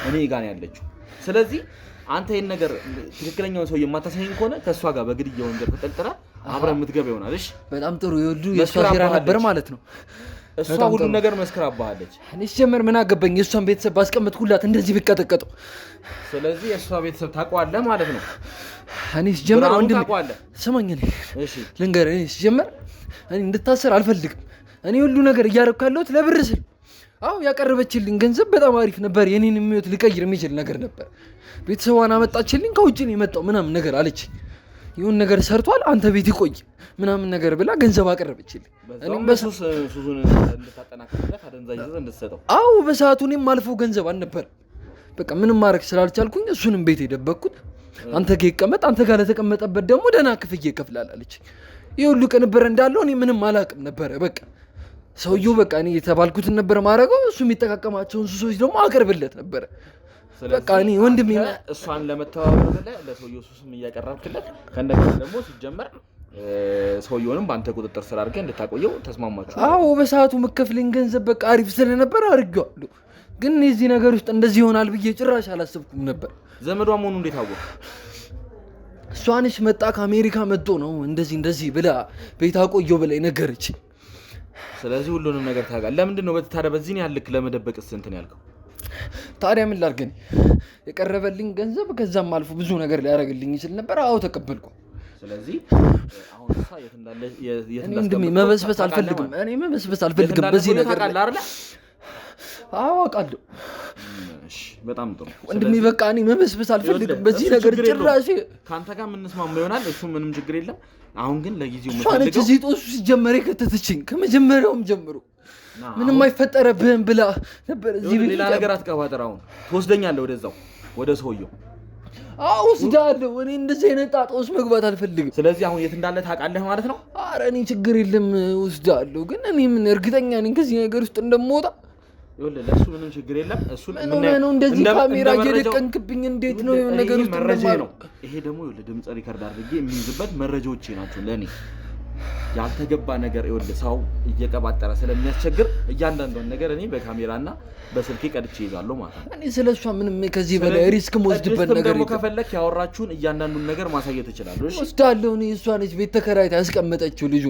እኔ ጋር ነው ያለችው። ስለዚህ አንተ ይሄን ነገር ትክክለኛውን ሰው የማታሳየኝ ከሆነ ከእሷ ጋር በግድያ ወንጀል ተጠርጥራ አብረን የምትገባ ይሆናል። እሺ በጣም ጥሩ። ይወዱ የእሷ ሴራ ነበር ማለት ነው። እሷ ሁሉ ነገር መስክራባለች። እኔ ሲጀመር ምን አገባኝ? የእሷን ቤተሰብ ባስቀመጥኩላት እንደዚህ ቢቀጠቀጡ። ስለዚህ የእሷ ቤተሰብ ታውቀዋለህ ማለት ነው። እኔ ሲጀመር ወንድም ስማኝ፣ እሺ ልንገርህ። እኔ ሲጀመር እኔ እንድታሰር አልፈልግም። እኔ ሁሉ ነገር እያደረኩ ያለሁት ለብር ስል። አዎ ያቀረበችልኝ ገንዘብ በጣም አሪፍ ነበር። የኔን ህይወት ሊቀይር የሚችል ነገር ነበር። ቤተሰቧን አመጣችልኝ። ከውጭ ነው የመጣው ምናምን ነገር አለችኝ። ይሁን ነገር ሰርቷል፣ አንተ ቤት ይቆይ ምናምን ነገር ብላ ገንዘብ አቀረበችልኝ። እኔም በሱሱን እንድታጠናክርለት አደንዛዥ ዕፅ እንድትሰጠው። አዎ በሰዓቱ እኔም አልፎ ገንዘብ አልነበር። በቃ ምንም ማድረግ ስላልቻልኩኝ እሱንም ቤት የደበቅኩት። አንተ ጋር ይቀመጥ፣ አንተ ጋር ለተቀመጠበት ደግሞ ደህና ክፍያ ይከፍላል አለች። ይሄ ሁሉ ቅንብር እንዳለው እኔ ምንም አላውቅም ነበረ። በቃ ሰውየው በቃ እኔ የተባልኩትን ነበር ማድረገው። እሱ የሚጠቃቀማቸውን ሱሶች ደግሞ አቀርብለት ነበረ። በቃ እኔ ወንድሜ እሷን ለመተባበር ለሰውየው ሱስም እያቀረብክለት ከእንደገና ደግሞ ሲጀመር ሰውየውንም በአንተ ቁጥጥር ስር አድርገህ እንድታቆየው ተስማማችሁ? አዎ በሰዓቱ መከፍለኝ ገንዘብ በቃ አሪፍ ስለነበር አድርጌዋለሁ። ግን እዚህ ነገር ውስጥ እንደዚህ ይሆናል ብዬ ጭራሽ አላሰብኩም ነበር። ዘመዷ መሆኑ እንዴት አወቅ? እሷ ነች መጣ ከአሜሪካ መጥቶ ነው እንደዚህ ብላ ቤት አቆየው ብላ ነገረች። ስለዚህ ሁሉንም ነገር ታውቃለህ። ለምንድን ነው ታዲያ በዚህ ያህል ልክ ለመደበቅስ እንትን ያልከው? ታዲያ ምን ላድርግ? የቀረበልኝ ገንዘብ ከዛም አልፎ ብዙ ነገር ሊያደርግልኝ ይችል ነበር። አዎ ተቀበልኩ። ስለዚህ አሁን እሷ የት መበስበስ አልፈልግም። እኔ መበስበስ አልፈልግም በዚህ ነገር አይደል? አዎ አውቃለሁ። እሺ በጣም ጥሩ ወንድሜ። በቃ እኔ መበስበስ አልፈልግም በዚህ ነገር ጭራሽ። ካንተ ጋር የምንስማማ ይሆናል። እሱ ምንም ችግር የለም። አሁን ግን ለጊዜው እሷ ነች እዚህ ጦሱ ሲጀመር የከተተችኝ። ከመጀመሪያውም ጀምሮ ምንም አይፈጠረብህም ብላ ነበር። እዚህ ሌላ ነገር አትቀባጥር። አሁን ትወስደኛለህ ወደዛው ወደ ሰውየው። አዎ ወስዳለሁ። እኔ እንደዚህ አይነት ጣጣ ውስጥ መግባት አልፈልግም። ስለዚህ አሁን የት እንዳለ ታውቃለህ ማለት ነው? ኧረ እኔ ችግር የለም ወስዳለሁ። ግን እኔ ምን እርግጠኛ ነኝ ከዚህ ነገር ውስጥ እንደምወጣ። ይኸውልህ ለእሱ ምንም ችግር የለም። እሱን ነው እንደዚህ ካሜራ እየደቀንክብኝ እንዴት ነው የሆነ ነገር ውስጥ መረጃ ነው ይሄ። ደግሞ ይኸውልህ ድምፅ ሪከርድ አድርጌ የሚይዝበት መረጃዎቼ ናቸው ለእኔ። ያልተገባ ነገር ይኸውልህ ሰው እየቀባጠረ ስለሚያስቸግር እያንዳንዱን ነገር እኔ በካሜራና በስልኬ ቀድቼ ይዛለሁ ማለት ነው። እኔ ስለሷ ምንም ከዚህ በላይ ሪስክ ወስድበት ነገር ደግሞ ከፈለክ ያወራችሁን እያንዳንዱን ነገር ማሳየት እችላለሁ። እሺ ወስዳለሁ። እኔ እሷ ነች ቤት ተከራይታ ያስቀመጠችው ልጁ።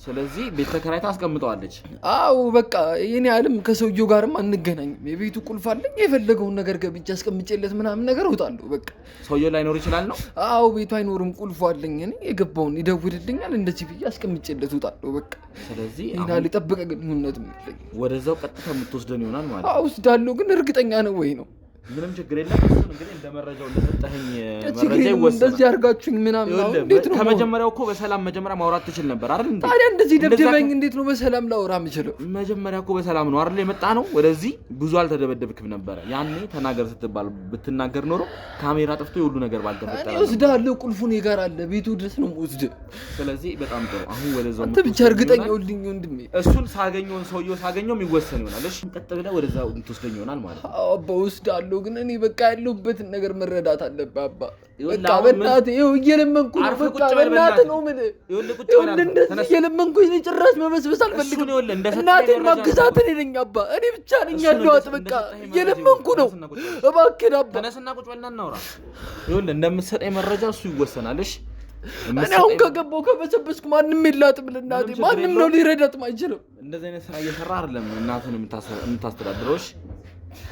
ስለዚህ ቤት ተከራይታ አስቀምጠዋለች። አዎ በቃ የኔ ዓለም ከሰውየው ጋርም አንገናኝም። የቤቱ ቁልፍ አለኝ። የፈለገውን ነገር ገብቼ አስቀምጬለት ምናምን ነገር እወጣለሁ። በቃ ሰውየው ላይኖር ይችላል ነው? አዎ ቤቱ አይኖርም፣ ቁልፉ አለኝ። እኔ የገባውን ይደውልልኛል፣ እንደዚህ ብዬ አስቀምጬለት እወጣለሁ። በቃ ስለዚህ ይሄን ሊጠብቀ ግንኙነት ወደዛው ቀጥታ የምትወስደን ይሆናል ማለት ነው? አዎ ወስዳለሁ። ግን እርግጠኛ ነው ወይ ነው? ምንም ችግር የለም። እሱን እንግዲህ እንደ መረጃው እንደሰጠኸኝ መረጃ ይወሰናል። እንደዚህ አድርጋችሁኝ ምናምን ነው እንዴት ነው? ከመጀመሪያው እኮ በሰላም መጀመሪያ ማውራት ትችል ነበር አይደል እንዴ? ታዲያ እንደዚህ ደብደበኝ እንዴት ነው በሰላም ላወራ የምችለው? መጀመሪያ እኮ በሰላም ነው አይደል የመጣ ነው። ወደዚህ ብዙ አልተደበደብክም ነበር። ያኔ ተናገር ስትባል ብትናገር ኖሮ ካሜራ ጠፍቶ የሁሉ ነገር ባልተፈጠረ ነው። ወስዳለሁ፣ ቁልፉ እኔ ጋር አለ፣ ቤቱ ድረስ ነው ወስድ። ስለዚህ በጣም ጥሩ። አሁን ወደዛው አንተ ብቻ እርግጠኛ ሁልኝ ወንድሜ። እሱን ሳገኘው ሰውየው ሳገኘው የሚወሰን ይሆናል። እሺ ቀጥ ብለህ ወደዛው እንትወስደኝ ይሆናል ማለት ነው። አባ ወስዳለሁ፣ ግን እኔ በቃ ያለሁበትን ነገር መረዳት አለብህ አባ። በቃ በእናትህ ይኸው እየለመንኩ ነው። በቃ በእናትህ ነው የምልህ። ይኸውልህ እንደዚህ እየለመንኩኝ እኔ ጭራሽ መበስበስ አልፈልግም። እናቴን ማግዛት እኔ ነኝ አባ። እኔ ብቻ ነኝ ያለኋት። በቃ እየለመንኩ ነው። እባክህን አባ ተነስና ቁጭ በልና እናውራ። ይኸውልህ እንደምትሰጠኝ መረጃ እሱ ይወሰናል። እሺ እኔ አሁን ከገባሁ ከበሰበስኩ ማንም የላትም ለእናቴ። ማንም ነው ሊረዳት ማይችልም። እንደዚህ አይነት ስራ እየሰራ አይደለም እናትን የምታስተዳድረው። እሺ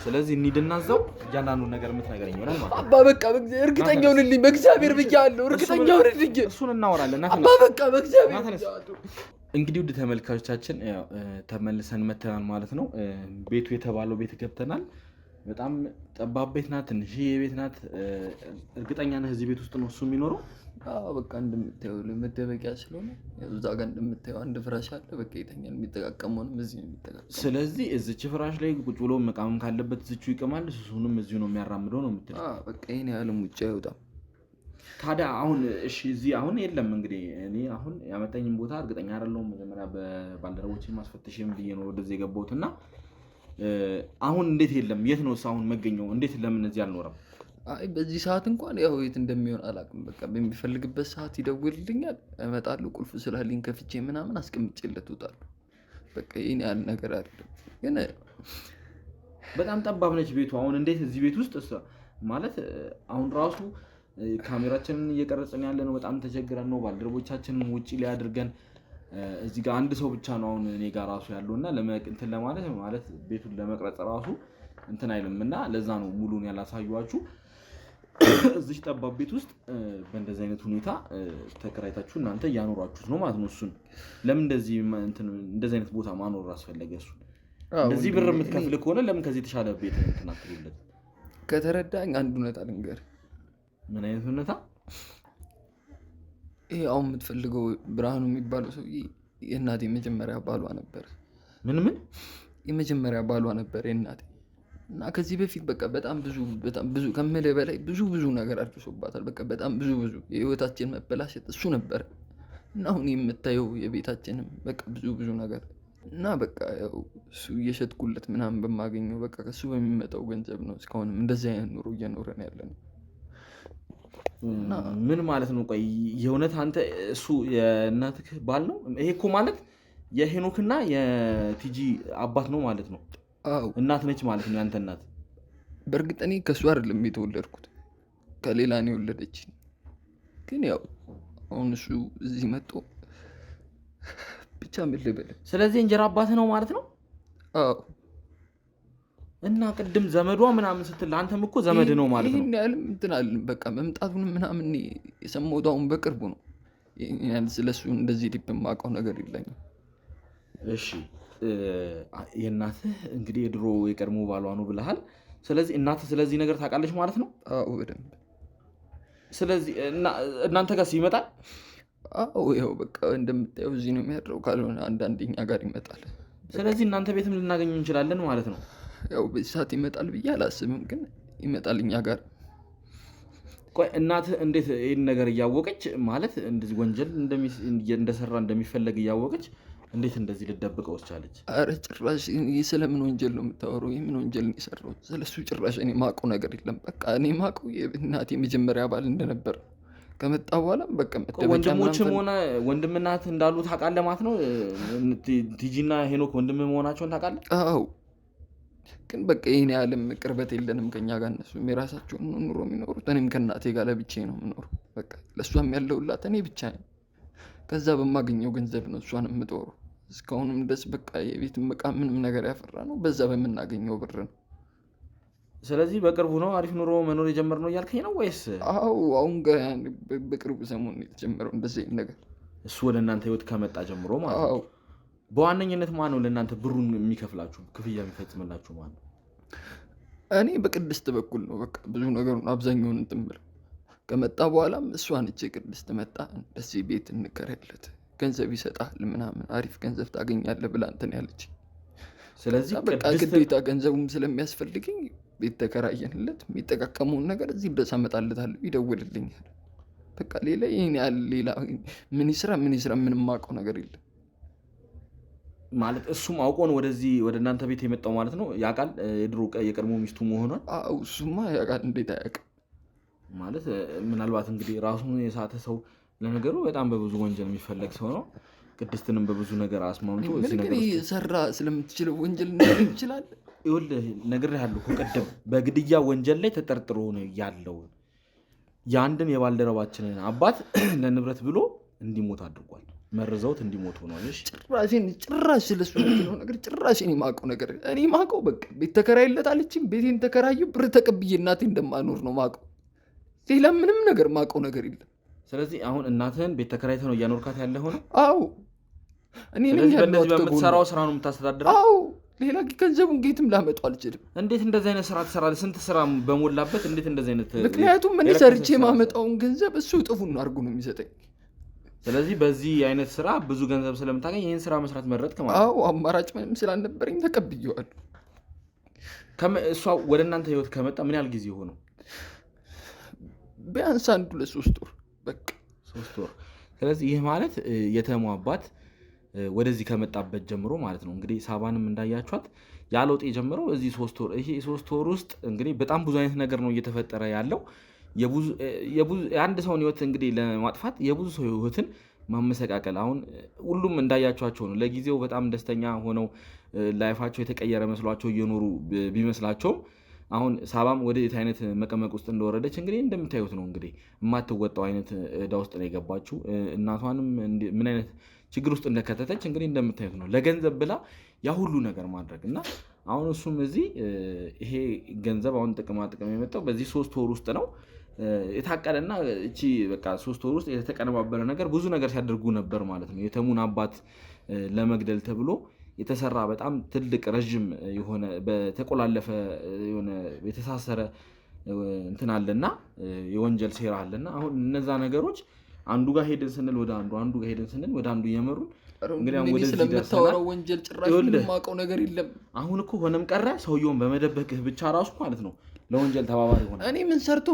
ስለዚህ እንሂድና እዛው እያንዳንዱን ነገር የምትነግረኝ ይሆናል ማለት ነው። አባ በቃ እርግጠኛ ሁንልኝ፣ በእግዚአብሔር ብያለሁ። እርግጠኛ ሁንልኝ። እሱን እናወራለን። አባ በቃ በእግዚአብሔር ብያለሁ። እንግዲህ ውድ ተመልካቾቻችን ተመልሰን መተናል ማለት ነው። ቤቱ የተባለው ቤት ገብተናል። በጣም ጠባብ ቤት ናት፣ ትንሽዬ ቤት ናት። እርግጠኛ ነህ እዚህ ቤት ውስጥ ነው እሱ የሚኖረው? አዎ በቃ እንደምታየው መደበቂያ ስለሆነ እዛ ጋር እንደምታየው አንድ ፍራሽ አለ። በቃ ይተኛል። የሚጠቃቀመውንም እዚህ ነው የሚጠቃቀመው። ስለዚህ እዚች ፍራሽ ላይ ቁጭ ብሎ መቃመም ካለበት እዚቹ ይቀማል። እሱንም እዚሁ ነው የሚያራምደው ነው የምትለው? አዎ በቃ ይሄን ያህልም ውጭ አይወጣም። ታዲያ አሁን እሺ እዚህ አሁን የለም። እንግዲህ እኔ አሁን ያመጣኝም ቦታ እርግጠኛ አይደለሁም። መጀመሪያ በባልደረቦቼን ማስፈተሽም ብዬ ነው ወደዚህ የገባሁት እና አሁን እንዴት የለም? የት ነው አሁን መገኘው? እንዴት ለምን እዚህ አልኖረም? አይ በዚህ ሰዓት እንኳን ያው የት እንደሚሆን አላውቅም። በቃ በሚፈልግበት ሰዓት ይደውልልኛል፣ እመጣለሁ። ቁልፍ ስላለኝ ከፍቼ ምናምን አስቀምጬለት እወጣለሁ። በቃ ይሄን ያህል ነገር አይደለም። ግን በጣም ጠባብ ነች ቤቱ። አሁን እንዴት እዚህ ቤት ውስጥ ማለት አሁን ራሱ ካሜራችንን እየቀረጽን ያለ ነው። በጣም ተቸግረን ነው። ባልደረቦቻችንን ውጪ ላይ አድርገን እዚህ ጋር አንድ ሰው ብቻ ነው አሁን እኔ ጋር ራሱ ያለውና እንትን ለማለት ቤቱን ለመቅረጽ ራሱ እንትን አይልም እና ለዛ ነው ሙሉን ያላሳዩዋችሁ። እዚህ ጠባብ ቤት ውስጥ በእንደዚህ አይነት ሁኔታ ተከራይታችሁ እናንተ እያኖራችሁት ነው ማለት ነው። እሱን ለምን እንደዚህ አይነት ቦታ ማኖር አስፈለገ? እሱን እንደዚህ ብር የምትከፍል ከሆነ ለምን ከዚህ የተሻለ ቤት እንትን አትልለት? ከተረዳኝ አንድ እውነታ ልንገርህ። ምን አይነት እውነታ? ይሄ አሁን የምትፈልገው ብርሃኑ የሚባለው ሰውዬ የእናቴ የመጀመሪያ ባሏ ነበር። ምን የመጀመሪያ ባሏ ነበር የእናቴ እና ከዚህ በፊት በቃ በጣም ብዙ ከምልህ በላይ ብዙ ነገር አድርሶባታል። በቃ በጣም ብዙ የህይወታችን መበላሸት እሱ ነበር እና አሁን የምታየው የቤታችንም በቃ ብዙ ነገር እና በቃ ያው እሱ እየሸጥኩለት ምናምን በማገኘው በቃ ከሱ በሚመጣው ገንዘብ ነው እስካሁንም እንደዚህ አይነት ኑሮ እየኖረን ያለ ነው። ምን ማለት ነው? ቆይ የእውነት አንተ እሱ የእናትህ ባል ነው? ይሄ እኮ ማለት የሄኖክና የቲጂ አባት ነው ማለት ነው። እናት ነች ማለት ነው ያንተ እናት? በእርግጥ እኔ ከእሱ አይደለም የተወለድኩት፣ ከሌላ ነው የወለደች። ግን ያው አሁን እሱ እዚህ መጥቶ ብቻ ምን ልበልህ። ስለዚህ እንጀራ አባት ነው ማለት ነው? አዎ። እና ቅድም ዘመዷ ምናምን ስትል አንተም እኮ ዘመድ ነው ማለት ነው? ይሄን ያህልም እንትን አለን። በቃ መምጣቱን ምናምን የሰማሁት አሁን በቅርቡ ነው። ስለሱ እንደዚህ ሊብ የማውቀው ነገር የለኝም። እሺ የእናትህ እንግዲህ የድሮ የቀድሞ ባሏ ነው ብለሃል። ስለዚህ እናትህ ስለዚህ ነገር ታውቃለች ማለት ነው? አዎ በደንብ። ስለዚህ እናንተ ጋር ይመጣል? አዎ ያው በቃ እንደምታየው እዚህ ነው የሚያድረው። ካልሆነ አንዳንደኛ ጋር ይመጣል። ስለዚህ እናንተ ቤትም ልናገኝ እንችላለን ማለት ነው? ያው በዚህ ሰዓት ይመጣል ብዬ አላስብም፣ ግን ይመጣል እኛ ጋር። ቆይ እናትህ እንዴት ይህን ነገር እያወቀች ማለት እንደዚህ ወንጀል እንደሰራ እንደሚፈለግ እያወቀች እንዴት እንደዚህ ልደብቀው ቻለች? አረ ጭራሽ ስለምን ወንጀል ነው የምታወራው? የምን ወንጀል ነው የሰራው? ስለሱ ጭራሽ እኔ ማውቀው ነገር የለም። በቃ እኔ ማውቀው የእናቴ መጀመሪያ ባል እንደነበር ከመጣ በኋላም በቃ ወንድሞችም ሆነ ወንድምናት እንዳሉ ታውቃለህ ማለት ነው? ቲጂና ሄኖክ ወንድም መሆናቸውን ታውቃለህ? አዎ። ግን በቃ ይሄን ያህልም ቅርበት የለንም ከኛ ጋር። እነሱም የራሳቸውን ኑሮ የሚኖሩት፣ እኔም ከእናቴ ጋር ለብቻዬ ነው የምኖረው። በቃ ለእሷም ያለውላት እኔ ብቻ ነኝ። ከዛ በማገኘው ገንዘብ ነው እሷን የምጦረው። እስካሁንም ድረስ በቃ የቤት እቃ ምንም ነገር ያፈራ ነው በዛ በምናገኘው ብር ነው። ስለዚህ በቅርቡ ነው አሪፍ ኑሮ መኖር የጀመርነው እያልከኝ ነው ወይስ? አዎ አሁን በቅርቡ ሰሞኑን የተጀመረው እንደዚህ አይነት ነገር። እሱ ወደ እናንተ ህይወት ከመጣ ጀምሮ ማለት ነው? አዎ። በዋነኝነት ማን ነው ለእናንተ ብሩን የሚከፍላችሁ ክፍያ የሚፈጽምላችሁ ማን ነው? እኔ በቅድስት በኩል ነው በቃ ብዙ ነገሩን አብዛኛውን እንትን ብለው ከመጣ በኋላም እሷን እቼ ቅድስት መጣ እንደዚህ ቤት እንከራይለት ገንዘብ ይሰጣል ምናምን አሪፍ ገንዘብ ታገኛለህ ብላ እንትን ያለች። ስለዚህ በቃ ግዴታ ገንዘቡም ስለሚያስፈልገኝ ቤት ተከራየንለት። የሚጠቃቀመውን ነገር እዚህ ድረስ አመጣለታለሁ፣ ይደውልልኛል። በቃ ሌላ ይሄን ያህል ሌላ ምን ይስራ ምንም የማውቀው ነገር የለም። ማለት እሱም አውቆ ነው ወደዚህ ወደ እናንተ ቤት የመጣው ማለት ነው? ያውቃል የድሮ የቀድሞ ሚስቱ መሆኗን? አዎ እሱማ ያውቃል። እንዴት አያውቅም? ማለት ምናልባት እንግዲህ ራሱን የሳተ ሰው ለነገሩ በጣም በብዙ ወንጀል የሚፈለግ ሰው ነው። ቅድስትንም በብዙ ነገር አስማምቶ ሰራ ስለምትችለው ወንጀል ይችላል። ይኸውልህ ነግሬሃለሁ እኮ ቅድም በግድያ ወንጀል ላይ ተጠርጥሮ ነው ያለው። የአንድን የባልደረባችንን አባት ለንብረት ብሎ እንዲሞት አድርጓል። መርዘውት እንዲሞቱ ነው። ጭራሽ ስለሱ ነው ነገር ጭራሽ እኔ ማውቀው ነገር እኔ ማውቀው በቃ ቤት ተከራይለት አለችኝ። ቤቴን ተከራየሁ፣ ብር ተቀብዬ እናቴ እንደማኖር ነው ማውቀው። ሌላ ምንም ነገር ማውቀው ነገር የለም። ስለዚህ አሁን እናትህን ቤት ተከራይተህ ነው እያኖርካት ያለ ሆነ? አዎ እኔ ነኝ ያለሁት። በምትሰራው ስራ ነው የምታስተዳድረው? አዎ ሌላ ገንዘቡን ጌትም ላመጡ አልችልም። እንዴት እንደዚህ አይነት ስራ ትሰራለህ? ስንት ስራ በሞላበት እንዴት እንደዚህ አይነት? ምክንያቱም እኔ ሰርቼ ማመጣውን ገንዘብ እሱ እጥፉን አድርጎ ነው የሚሰጠኝ። ስለዚህ በዚህ አይነት ስራ ብዙ ገንዘብ ስለምታገኝ ይህን ስራ መስራት መረጥክ ማለት ነው? አዎ አማራጭ ምንም ስላልነበረኝ ተቀብዬዋለሁ። እሷ ወደ እናንተ ህይወት ከመጣ ምን ያህል ጊዜ ሆነው? ቢያንስ 1-3 ወር በቃ 3 ወር። ስለዚህ ይህ ማለት የተሙ አባት ወደዚህ ከመጣበት ጀምሮ ማለት ነው። እንግዲህ ሳባንም እንዳያችኋት ያለውጥ የጀመረው እዚህ 3 ወር። ይሄ 3 ወር ውስጥ እንግዲህ በጣም ብዙ አይነት ነገር ነው እየተፈጠረ ያለው። የአንድ ሰውን ህይወት እንግዲህ ለማጥፋት የብዙ ሰው ህይወትን ማመሰቃቀል። አሁን ሁሉም እንዳያቸዋቸው ነው። ለጊዜው በጣም ደስተኛ ሆነው ላይፋቸው የተቀየረ መስሏቸው እየኖሩ ቢመስላቸውም አሁን ሳባም ወደዚህ አይነት መቀመቅ ውስጥ እንደወረደች እንግዲህ እንደምታዩት ነው። እንግዲህ የማትወጣው አይነት ዕዳ ውስጥ ነው የገባችው። እናቷንም ምን አይነት ችግር ውስጥ እንደከተተች እንግዲህ እንደምታዩት ነው። ለገንዘብ ብላ ያ ሁሉ ነገር ማድረግ እና አሁን እሱም እዚህ ይሄ ገንዘብ አሁን ጥቅማ ጥቅም የመጣው በዚህ 3 ወር ውስጥ ነው የታቀደና እቺ በቃ 3 ወር ውስጥ የተቀነባበረ ነገር ብዙ ነገር ሲያደርጉ ነበር ማለት ነው። የተሙን አባት ለመግደል ተብሎ የተሰራ በጣም ትልቅ ረጅም የሆነ በተቆላለፈ የሆነ የተሳሰረ እንትን አለና የወንጀል ሴራ አለና አሁን እነዛ ነገሮች አንዱ ጋር ሄደን ስንል ወደ አንዱ ጋር ሄደን ስንል ወደ አንዱ እየመሩን እንግዲህ አሁን ወደዚህ ስለምታወራው ወንጀል ጭራሽ ምንም ማውቀው ነገር የለም። አሁን እኮ ሆነም ቀረ ሰውየውን በመደበቅህ ብቻ ራሱ ማለት ነው ለወንጀል ተባባሪ ሆነ። እኔ ምን ሰርቶ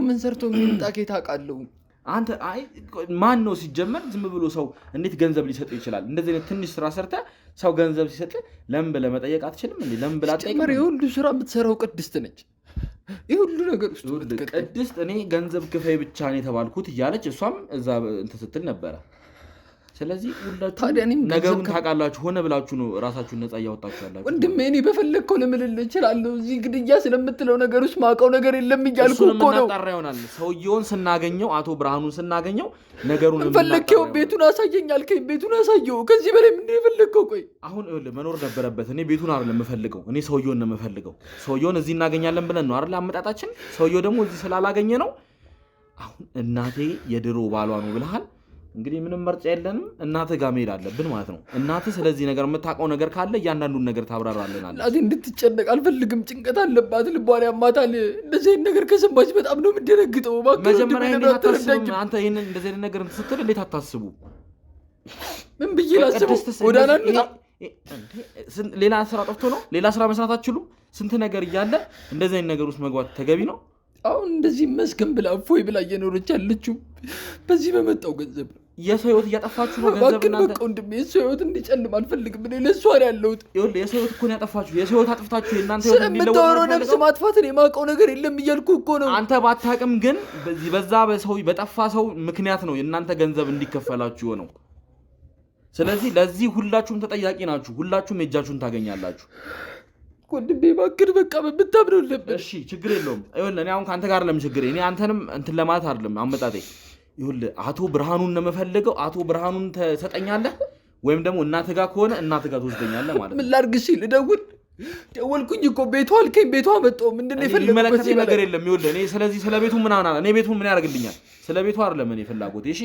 የሚመጣ ከየት አውቃለሁ? አንተ አይ ማን ነው ሲጀመር ዝም ብሎ ሰው እንዴት ገንዘብ ሊሰጥ ይችላል? እንደዚህ አይነት ትንሽ ስራ ሰርተ ሰው ገንዘብ ሲሰጥ ለምን ብለህ መጠየቅ አትችልም እንዴ? ለምን ብለህ አትጠይቅም? የሁሉ ስራ የምትሰራው ቅድስት ነች። የሁሉ ነገር ውስጥ ቅድስት እኔ ገንዘብ ክፈይ ብቻ ነው የተባልኩት እያለች እሷም እዛ እንትን ስትል ነበረ። ስለዚህ ሁላችሁም ነገሩን ታውቃላችሁ። ሆነ ብላችሁ ነው ራሳችሁን ነፃ እያወጣችሁ ያላችሁ። ወንድሜ እኔ በፈለግከው ልምልልህ እችላለሁ። እዚህ ግድያ ስለምትለው ነገር ውስጥ ማውቀው ነገር የለም እያልኩ እኮ ነው። እናጣራ ይሆናል ሰውየውን ስናገኘው አቶ ብርሃኑን ስናገኘው ነገሩን ፈለግከው ቤቱን አሳየኝ አልከኝ። ቤቱን አሳየው። ከዚህ በላይ ምንድን ነው የፈለግከው? ቆይ አሁን መኖር ነበረበት። እኔ ቤቱን አይደለም የምፈልገው፣ እኔ ሰውየውን ነው የምፈልገው። ሰውየውን እዚህ እናገኛለን ብለን ነው አይደል አመጣጣችን። ሰውየው ደግሞ እዚህ ስላላገኘ ነው። አሁን እናቴ የድሮ ባሏ ነው ብለሃል። እንግዲህ ምንም ምርጫ የለንም። እናትህ ጋር መሄድ አለብን ማለት ነው። እናትህ ስለዚህ ነገር የምታውቀው ነገር ካለ እያንዳንዱን ነገር ታብራራለናለች። እናቴ እንድትጨነቅ አልፈልግም። ጭንቀት አለባት፣ ልቧን ያማታል። እንደዚህ አይነት ነገር ከሰማች በጣም ነው የምትደነግጠው። መጀመሪያ እንዴት አታስቡም? አንተ ይህንን እንደዚህ አይነት ነገር ስትል እንዴት አታስቡ? ምን ብዬ ላስበው? ጎዳና ሌላ ስራ ጠፍቶ ነው? ሌላ ስራ መስራት አትችሉም? ስንት ነገር እያለ እንደዚህ አይነት ነገር ውስጥ መግባት ተገቢ ነው? አሁን እንደዚህ መስገን ብላ እፎይ ብላ እየኖረች ያለችው በዚህ በመጣው ገንዘብ ነው። የሰው ህይወት እያጠፋችሁ ነው። ገንዘብ እናንተ በቃ ወንድሜ የሰው ህይወት እንዲጨልም አልፈልግም። እኔ ለእሷ ነው ያለሁት። ይኸውልህ የሰው ህይወት እኮ ነው ያጠፋችሁ። የሰው ህይወት አጥፍታችሁ የእናንተ ህይወት እንዲለወጥ ስለምታወራው ነፍስ ማጥፋትን የማውቀው ነገር የለም እያልኩ እኮ ነው። አንተ ባታውቅም ግን በዛ በሰው በጠፋ ሰው ምክንያት ነው የእናንተ ገንዘብ እንዲከፈላችሁ ነው። ስለዚህ ለዚህ ሁላችሁም ተጠያቂ ናችሁ። ሁላችሁም የእጃችሁን ታገኛላችሁ። ወንድሜ እባክህ በቃ በምታምነው ለበት። እሺ ችግር የለውም። ይኸውልህ እኔ አሁን ከአንተ ጋር ለምን ችግር እኔ አንተንም እንትን ለማለት አይደለም አመጣጤ። ይኸውልህ አቶ ብርሃኑን ነው የምፈልገው። አቶ ብርሃኑን ትሰጠኛለህ ወይም ደግሞ እናትህ ጋር ከሆነ እናትህ ጋር ትወስደኛለህ ማለት ነው። ምን ላድርግ ሲል ደወልኩኝ እኮ ቤቷ አልከኝ። ቤቷ መጣሁ። ምንድን ነው የፈለግኩት? የሚመለከተኝ ነገር የለም። ይኸውልህ እኔ ስለዚህ ስለ ቤቱ ምን አናለ እኔ ቤቱን ምን ያደርግልኛል? ስለ ቤቱ አይደለም እኔ ፍላጎቴ። እሺ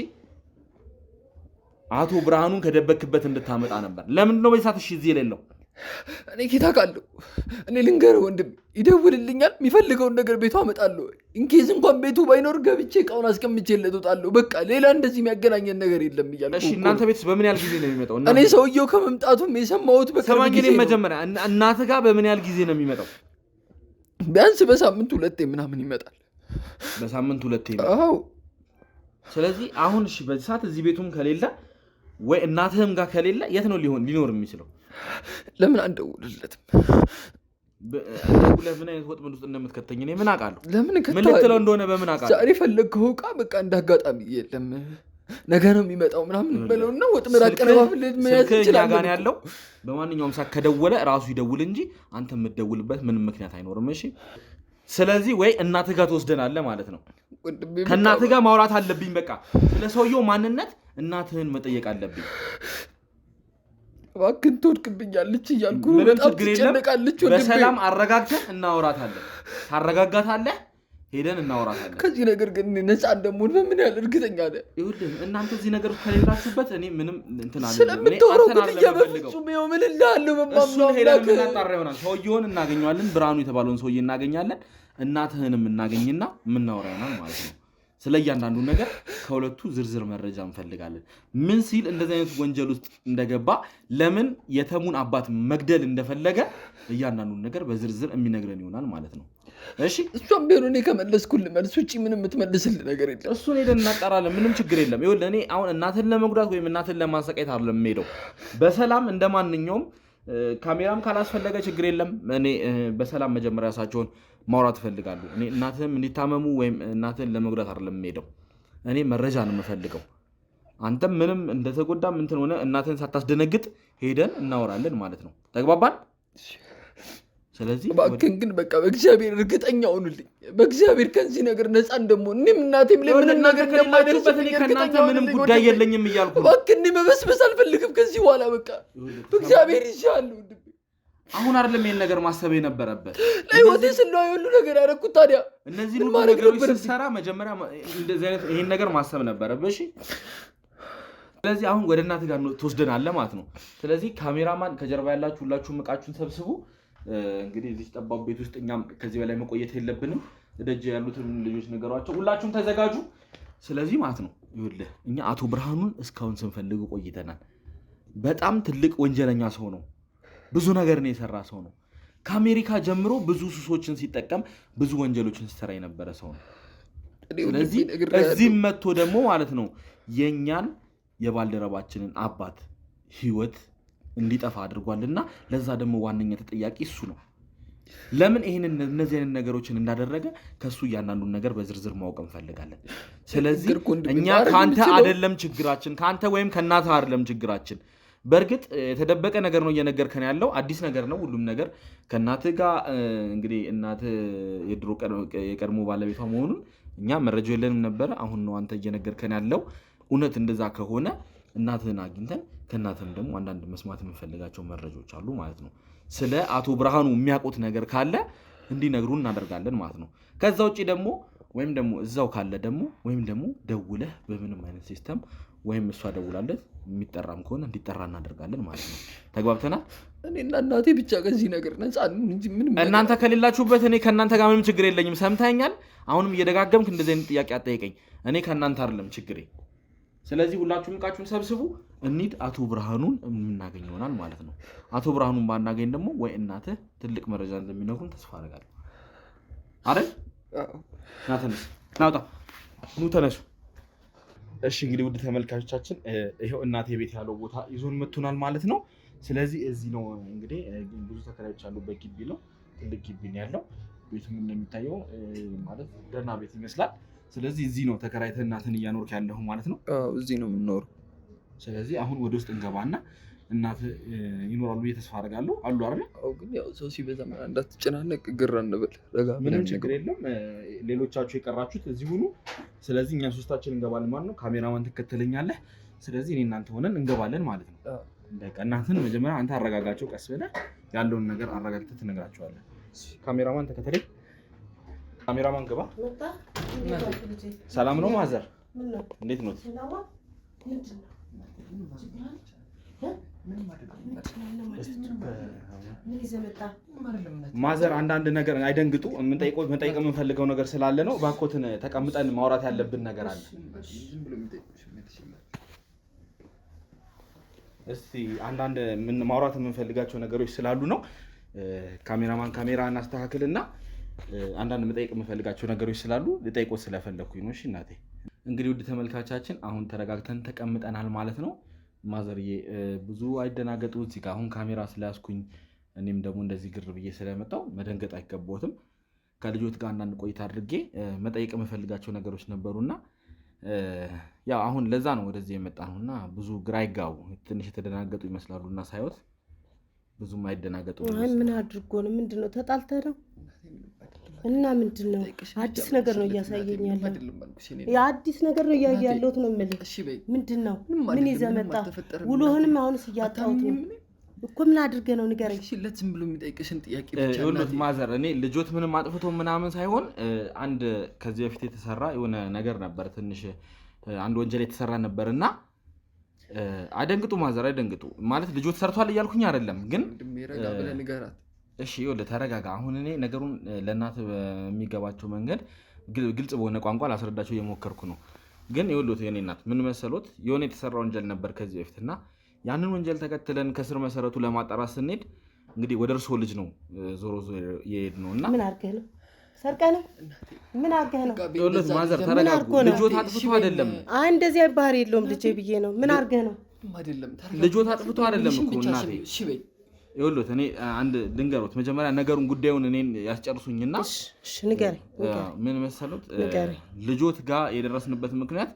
አቶ ብርሃኑን ከደበክበት እንድታመጣ ነበር። ለምንድን ነው በዚህ ሰዓት እሺ እዚህ የሌለው? እኔ ኬታ ቃለሁ እኔ ልንገርህ ወንድም ይደውልልኛል የሚፈልገውን ነገር ቤቱ አመጣለሁ ኢንኬዝ እንኳን ቤቱ ባይኖር ገብቼ እቃውን አስቀምጬለት እወጣለሁ በቃ ሌላ እንደዚህ የሚያገናኘን ነገር የለም እያልኩ እሺ እናንተ ቤትስ በምን ያህል ጊዜ ነው የሚመጣው እኔ ሰውየው ከመምጣቱም የሰማሁት በቅርብ ጊዜ ነው መጀመሪያ እናንተ ጋር በምን ያህል ጊዜ ነው የሚመጣው ቢያንስ በሳምንት 2 ምናምን ይመጣል በሳምንት 2 ይመጣል አዎ ስለዚህ አሁን እሺ በዚህ ሰዓት እዚህ ቤቱም ከሌለ ወይ እናትህም ጋር ከሌለ የት ነው ሊኖር የሚችለው ለምን አንደውልለትም ደውለህ ምን አይነት ወጥመድ ውስጥ እንደምትከተኝ እኔ ምን አውቃለሁ ለምን ልትለው እንደሆነ በምን አውቃለሁ ዛሬ ፈለግከው ዕቃ በቃ እንዳጋጣሚ የለም ነገ ነው የሚመጣው ምናምን በለውና ወጥመድ አቀነባብልህ መያዝ ይችላል ጋር ያለው በማንኛውም ሰዓት ከደወለ ራሱ ይደውል እንጂ አንተ የምትደውልበት ምንም ምክንያት አይኖርም እሺ ስለዚህ ወይ እናትህ ጋር ትወስደናለህ ማለት ነው ከእናትህ ጋር ማውራት አለብኝ በቃ ስለ ሰውየው ማንነት እናትህን መጠየቅ አለብኝ እባክህን ትወድቅብኛለች እያልኩ በጣም ትጨነቃለች በሰላም አረጋግተን እናወራታለን ታረጋጋታለህ ሄደን እናወራታለን ከዚህ ነገር ግን ነፃ እንደምሆን በምን ያህል እርግጠኛ ነህ ይኸውልህ እናንተ እዚህ ነገር ከሌላችሁበት እኔ ምንም እንትን አለ ስለምታወራው ጉዳይ በፍጹም ይኸው ምን እልሃለሁ በማምነው ሄደን እናጣራ ይሆናል ሰውየውን እናገኘዋለን ብርሃኑ የተባለውን ሰውዬ እናገኛለን እናትህንም እናገኝና የምናወራ ይሆናል ማለት ነው ስለ እያንዳንዱ ነገር ከሁለቱ ዝርዝር መረጃ እንፈልጋለን ምን ሲል እንደዚህ አይነት ወንጀል ውስጥ እንደገባ ለምን የተሙን አባት መግደል እንደፈለገ እያንዳንዱ ነገር በዝርዝር የሚነግረን ይሆናል ማለት ነው እሺ እሷም ቢሆን እኔ ከመለስኩልህ መልስ ውጪ ምንም የምትመልስልህ ነገር የለም እሱን ሄደን እናጣራለን ምንም ችግር የለም ይኸውልህ እኔ አሁን እናትህን ለመጉዳት ወይም እናትህን ለማሰቃየት አይደለም የምሄደው በሰላም እንደማንኛውም ካሜራም ካላስፈለገ ችግር የለም እኔ በሰላም መጀመሪያ ያሳቸውን ማውራት እፈልጋለሁ እኔ እናትህም እንዲታመሙ ወይም እናትህን ለመጉዳት አይደለም የምሄደው እኔ መረጃ ነው የምፈልገው አንተም ምንም እንደተጎዳም እንትን ሆነ እናትህን ሳታስደነግጥ ሄደን እናወራለን ማለት ነው ተግባባን ስለዚህ እባክህን ግን በቃ በእግዚአብሔር እርግጠኛ ሁኑልኝ በእግዚአብሔር ከዚህ ነገር ነፃ እንደምሆን እኔም እናቴም ላይ ምንም ነገር እንደማይደርስበት እኔ ከእናንተ ምንም ጉዳይ የለኝም እያልኩ እባክህን እኔ መበስበስ አልፈልግም ከዚህ በኋላ በቃ በእግዚአብሔር ይሻለሁ አሁን አይደለም ይሄን ነገር ማሰብ የነበረበት ለህይወቴ ስለው ሁሉ ነገር ያደረኩት ታዲያ እነዚህ ሁሉ ነገሮች ስትሰራ መጀመሪያ እንደዚህ አይነት ይሄን ነገር ማሰብ ነበረበት እሺ ስለዚህ አሁን ወደ እናትህ ጋር ተወስደናል ማለት ነው ስለዚህ ካሜራማን ከጀርባ ያላችሁ ሁላችሁም ዕቃችሁን ሰብስቡ እንግዲህ እዚህ ጠባብ ቤት ውስጥ እኛም ከዚህ በላይ መቆየት የለብንም ደጅ ያሉትን ልጆች ነገሯቸው ሁላችሁም ተዘጋጁ ስለዚህ ማለት ነው ይኸውልህ እኛ አቶ ብርሃኑን እስካሁን ስንፈልግ ቆይተናል በጣም ትልቅ ወንጀለኛ ሰው ነው ብዙ ነገር ነው የሰራ ሰው ነው ከአሜሪካ ጀምሮ ብዙ ሱሶችን ሲጠቀም ብዙ ወንጀሎችን ሲሰራ የነበረ ሰው ነው ስለዚህ እዚህ መጥቶ ደግሞ ማለት ነው የኛን የባልደረባችንን አባት ህይወት እንዲጠፋ አድርጓልና ለዛ ደግሞ ዋነኛ ተጠያቂ እሱ ነው ለምን እነዚህ አይነት ነገሮችን እንዳደረገ ከሱ እያንዳንዱን ነገር በዝርዝር ማወቅ እንፈልጋለን ስለዚህ እኛ ካንተ አይደለም ችግራችን ካንተ ወይም ከእናትህ አይደለም ችግራችን በርግጥ የተደበቀ ነገር ነው እየነገርከን ያለው አዲስ ነገር ነው ሁሉም ነገር ከእናትህ ጋር እንግዲህ እናትህ የድሮ የቀድሞ ባለቤቷ መሆኑን እኛ መረጃ የለንም ነበር አሁን ነው አንተ እየነገርከን ያለው እውነት እንደዛ ከሆነ እናትህን አግኝተን ከእናትህም ደግሞ አንዳንድ መስማት የምንፈልጋቸው መረጃዎች አሉ ማለት ነው ስለ አቶ ብርሃኑ የሚያውቁት ነገር ካለ እንዲነግሩን እናደርጋለን ማለት ነው ከዛ ውጪ ደግሞ ወይም ደግሞ እዛው ካለ ደግሞ ወይም ደግሞ ደውለህ በምንም አይነት ሲስተም ወይም እሷ ደውላለህ የሚጠራም ከሆነ እንዲጠራ እናደርጋለን ማለት ነው ተግባብተናል እኔና እናቴ ብቻ ከዚህ ነገር ነፃ እንጂ ምንም እናንተ ከሌላችሁበት እኔ ከእናንተ ጋር ምንም ችግር የለኝም ሰምተኛል አሁንም እየደጋገምክ እንደዚህ አይነት ጥያቄ አጠይቀኝ እኔ ከእናንተ አይደለም ችግሬ ስለዚህ ሁላችሁም ዕቃችሁን ሰብስቡ እንሂድ አቶ ብርሃኑን የምናገኝ ይሆናል ማለት ነው አቶ ብርሃኑን ባናገኝ ደግሞ ወይ እናትህ ትልቅ መረጃ እንደሚነግሩን ተስፋ አደርጋለሁ አይደል ና ተነስ ናውጣ ኑ ተነሱ እሺ እንግዲህ ውድ ተመልካቾቻችን ይሄው እናቴ ቤት ያለው ቦታ ይዞን መጥቶናል ማለት ነው ስለዚህ እዚህ ነው እንግዲህ ብዙ ተከራዮች ያሉበት ግቢ ነው ትልቅ ግቢ ነው ያለው ቤቱም እንደሚታየው ማለት ደህና ቤት ይመስላል ስለዚህ እዚህ ነው ተከራይተህ እናትህን እያኖርክ ያለሁ ማለት ነው እዚህ ነው የምንኖረው ስለዚህ አሁን ወደ ውስጥ እንገባና እናትህ ይኖራሉ ተስፋ አደርጋለሁ አሉ አይደል አው ግን ያው ሰው ሲበዛ እንዳትጨናነቅ ግራ እንበል ረጋ ምንም ችግር የለም ሌሎቻችሁ የቀራችሁት እዚህ ሁሉ ስለዚህ እኛ ሶስታችን እንገባለን ማለት ነው ካሜራማን ትከተለኛለህ ስለዚህ እኔ እናንተ ሆነን እንገባለን ማለት ነው በቃ እናትህን መጀመሪያ አንተ አረጋጋቸው ቀስ ብለህ ያለውን ነገር አረጋግተህ ትነግራቸዋለህ ካሜራማን ተከተለኝ ካሜራማን ገባ ሰላም ነው ማዘር እንዴት ነው ማዘር አንዳንድ ነገር አይደንግጡ። መጠየቅ የምንፈልገው ነገር ስላለ ነው። እባክዎትን ተቀምጠን ማውራት ያለብን ነገር አለ። እስቲ አንዳንድ ማውራት የምንፈልጋቸው ነገሮች ስላሉ ነው። ካሜራማን ካሜራ እናስተካክልና አንዳንድ መጠየቅ የምንፈልጋቸው ነገሮች ስላሉ ልጠይቅዎት ስለፈለኩኝ ነው። እሺ እናቴ። እንግዲህ ውድ ተመልካቻችን አሁን ተረጋግተን ተቀምጠናል ማለት ነው። ማዘርዬ ብዙ አይደናገጡ። እዚህ ጋር አሁን ካሜራ ስለያዝኩኝ እኔም ደግሞ እንደዚህ ግር ብዬ ስለመጣው መደንገጥ አይገባዎትም። ከልጆት ጋር አንዳንድ ቆይታ አድርጌ መጠየቅ የምፈልጋቸው ነገሮች ነበሩና ያው አሁን ለዛ ነው ወደዚህ የመጣ ነውና ብዙ ግራ ይጋቡ። ትንሽ የተደናገጡ ይመስላሉና ሳይወት ብዙም አይደናገጡ። ምን አድርጎ ነው? ምንድነው? ተጣልተህ ነው? እና ምንድነው? አዲስ ነገር ነው እያሳየኝ ያለው። የአዲስ ነገር ነው እያየሁ ያለሁት ነው የምልህ። ምንድነው? ምን ይዘህ መጣ? ውሎህንም አሁንስ እያጣሁት ነው እኮ። ምን አድርገህ ነው ንገረኝ። ዝም ብሎ የሚጠይቅሽን ጥያቄ ብቻ ነው ማዘር። እኔ ልጆት ምንም አጥፍቶ ምናምን ሳይሆን አንድ ከዚህ በፊት የተሰራ የሆነ ነገር ነበር። ትንሽ አንድ ወንጀል የተሰራ ነበርና አይደንግጡ ማዘር፣ አይደንግጡ ማለት ልጆት ሰርቷል እያልኩኝ አይደለም፣ ግን እሺ ይኸውልህ ተረጋጋ። አሁን እኔ ነገሩን ለእናት በሚገባቸው መንገድ ግልጽ በሆነ ቋንቋ ላስረዳቸው እየሞከርኩ ነው። ግን ይኸውልህ የኔ እናት ምን መሰሎት፣ የሆነ የተሰራ ወንጀል ነበር ከዚህ በፊትና ያንን ወንጀል ተከትለን ከስር መሰረቱ ለማጣራት ስንሄድ እንግዲህ ወደ እርስዎ ልጅ ነው ዞሮ የሄድ ነው። እና ምን አድርገህ ነው? ሰርቀህ ነው? ምን አድርገህ ነው? ይኸውልህ ማዘር ተረጋጉ። ልጆት አጥፍቶ አይደለም። እንደዚህ ባህሪ የለውም ልጄ ብዬ ነው። ምን አድርገህ ነው? ልጆት አጥፍቶ አይደለም እኮ እናቴ። ይኸውልህ እኔ አንድ ልንገሮት መጀመሪያ ነገሩን ጉዳዩን እኔን ያስጨርሱኝና ንገረኝ። ምን መሰሎት ልጆት ጋር የደረስንበት ምክንያት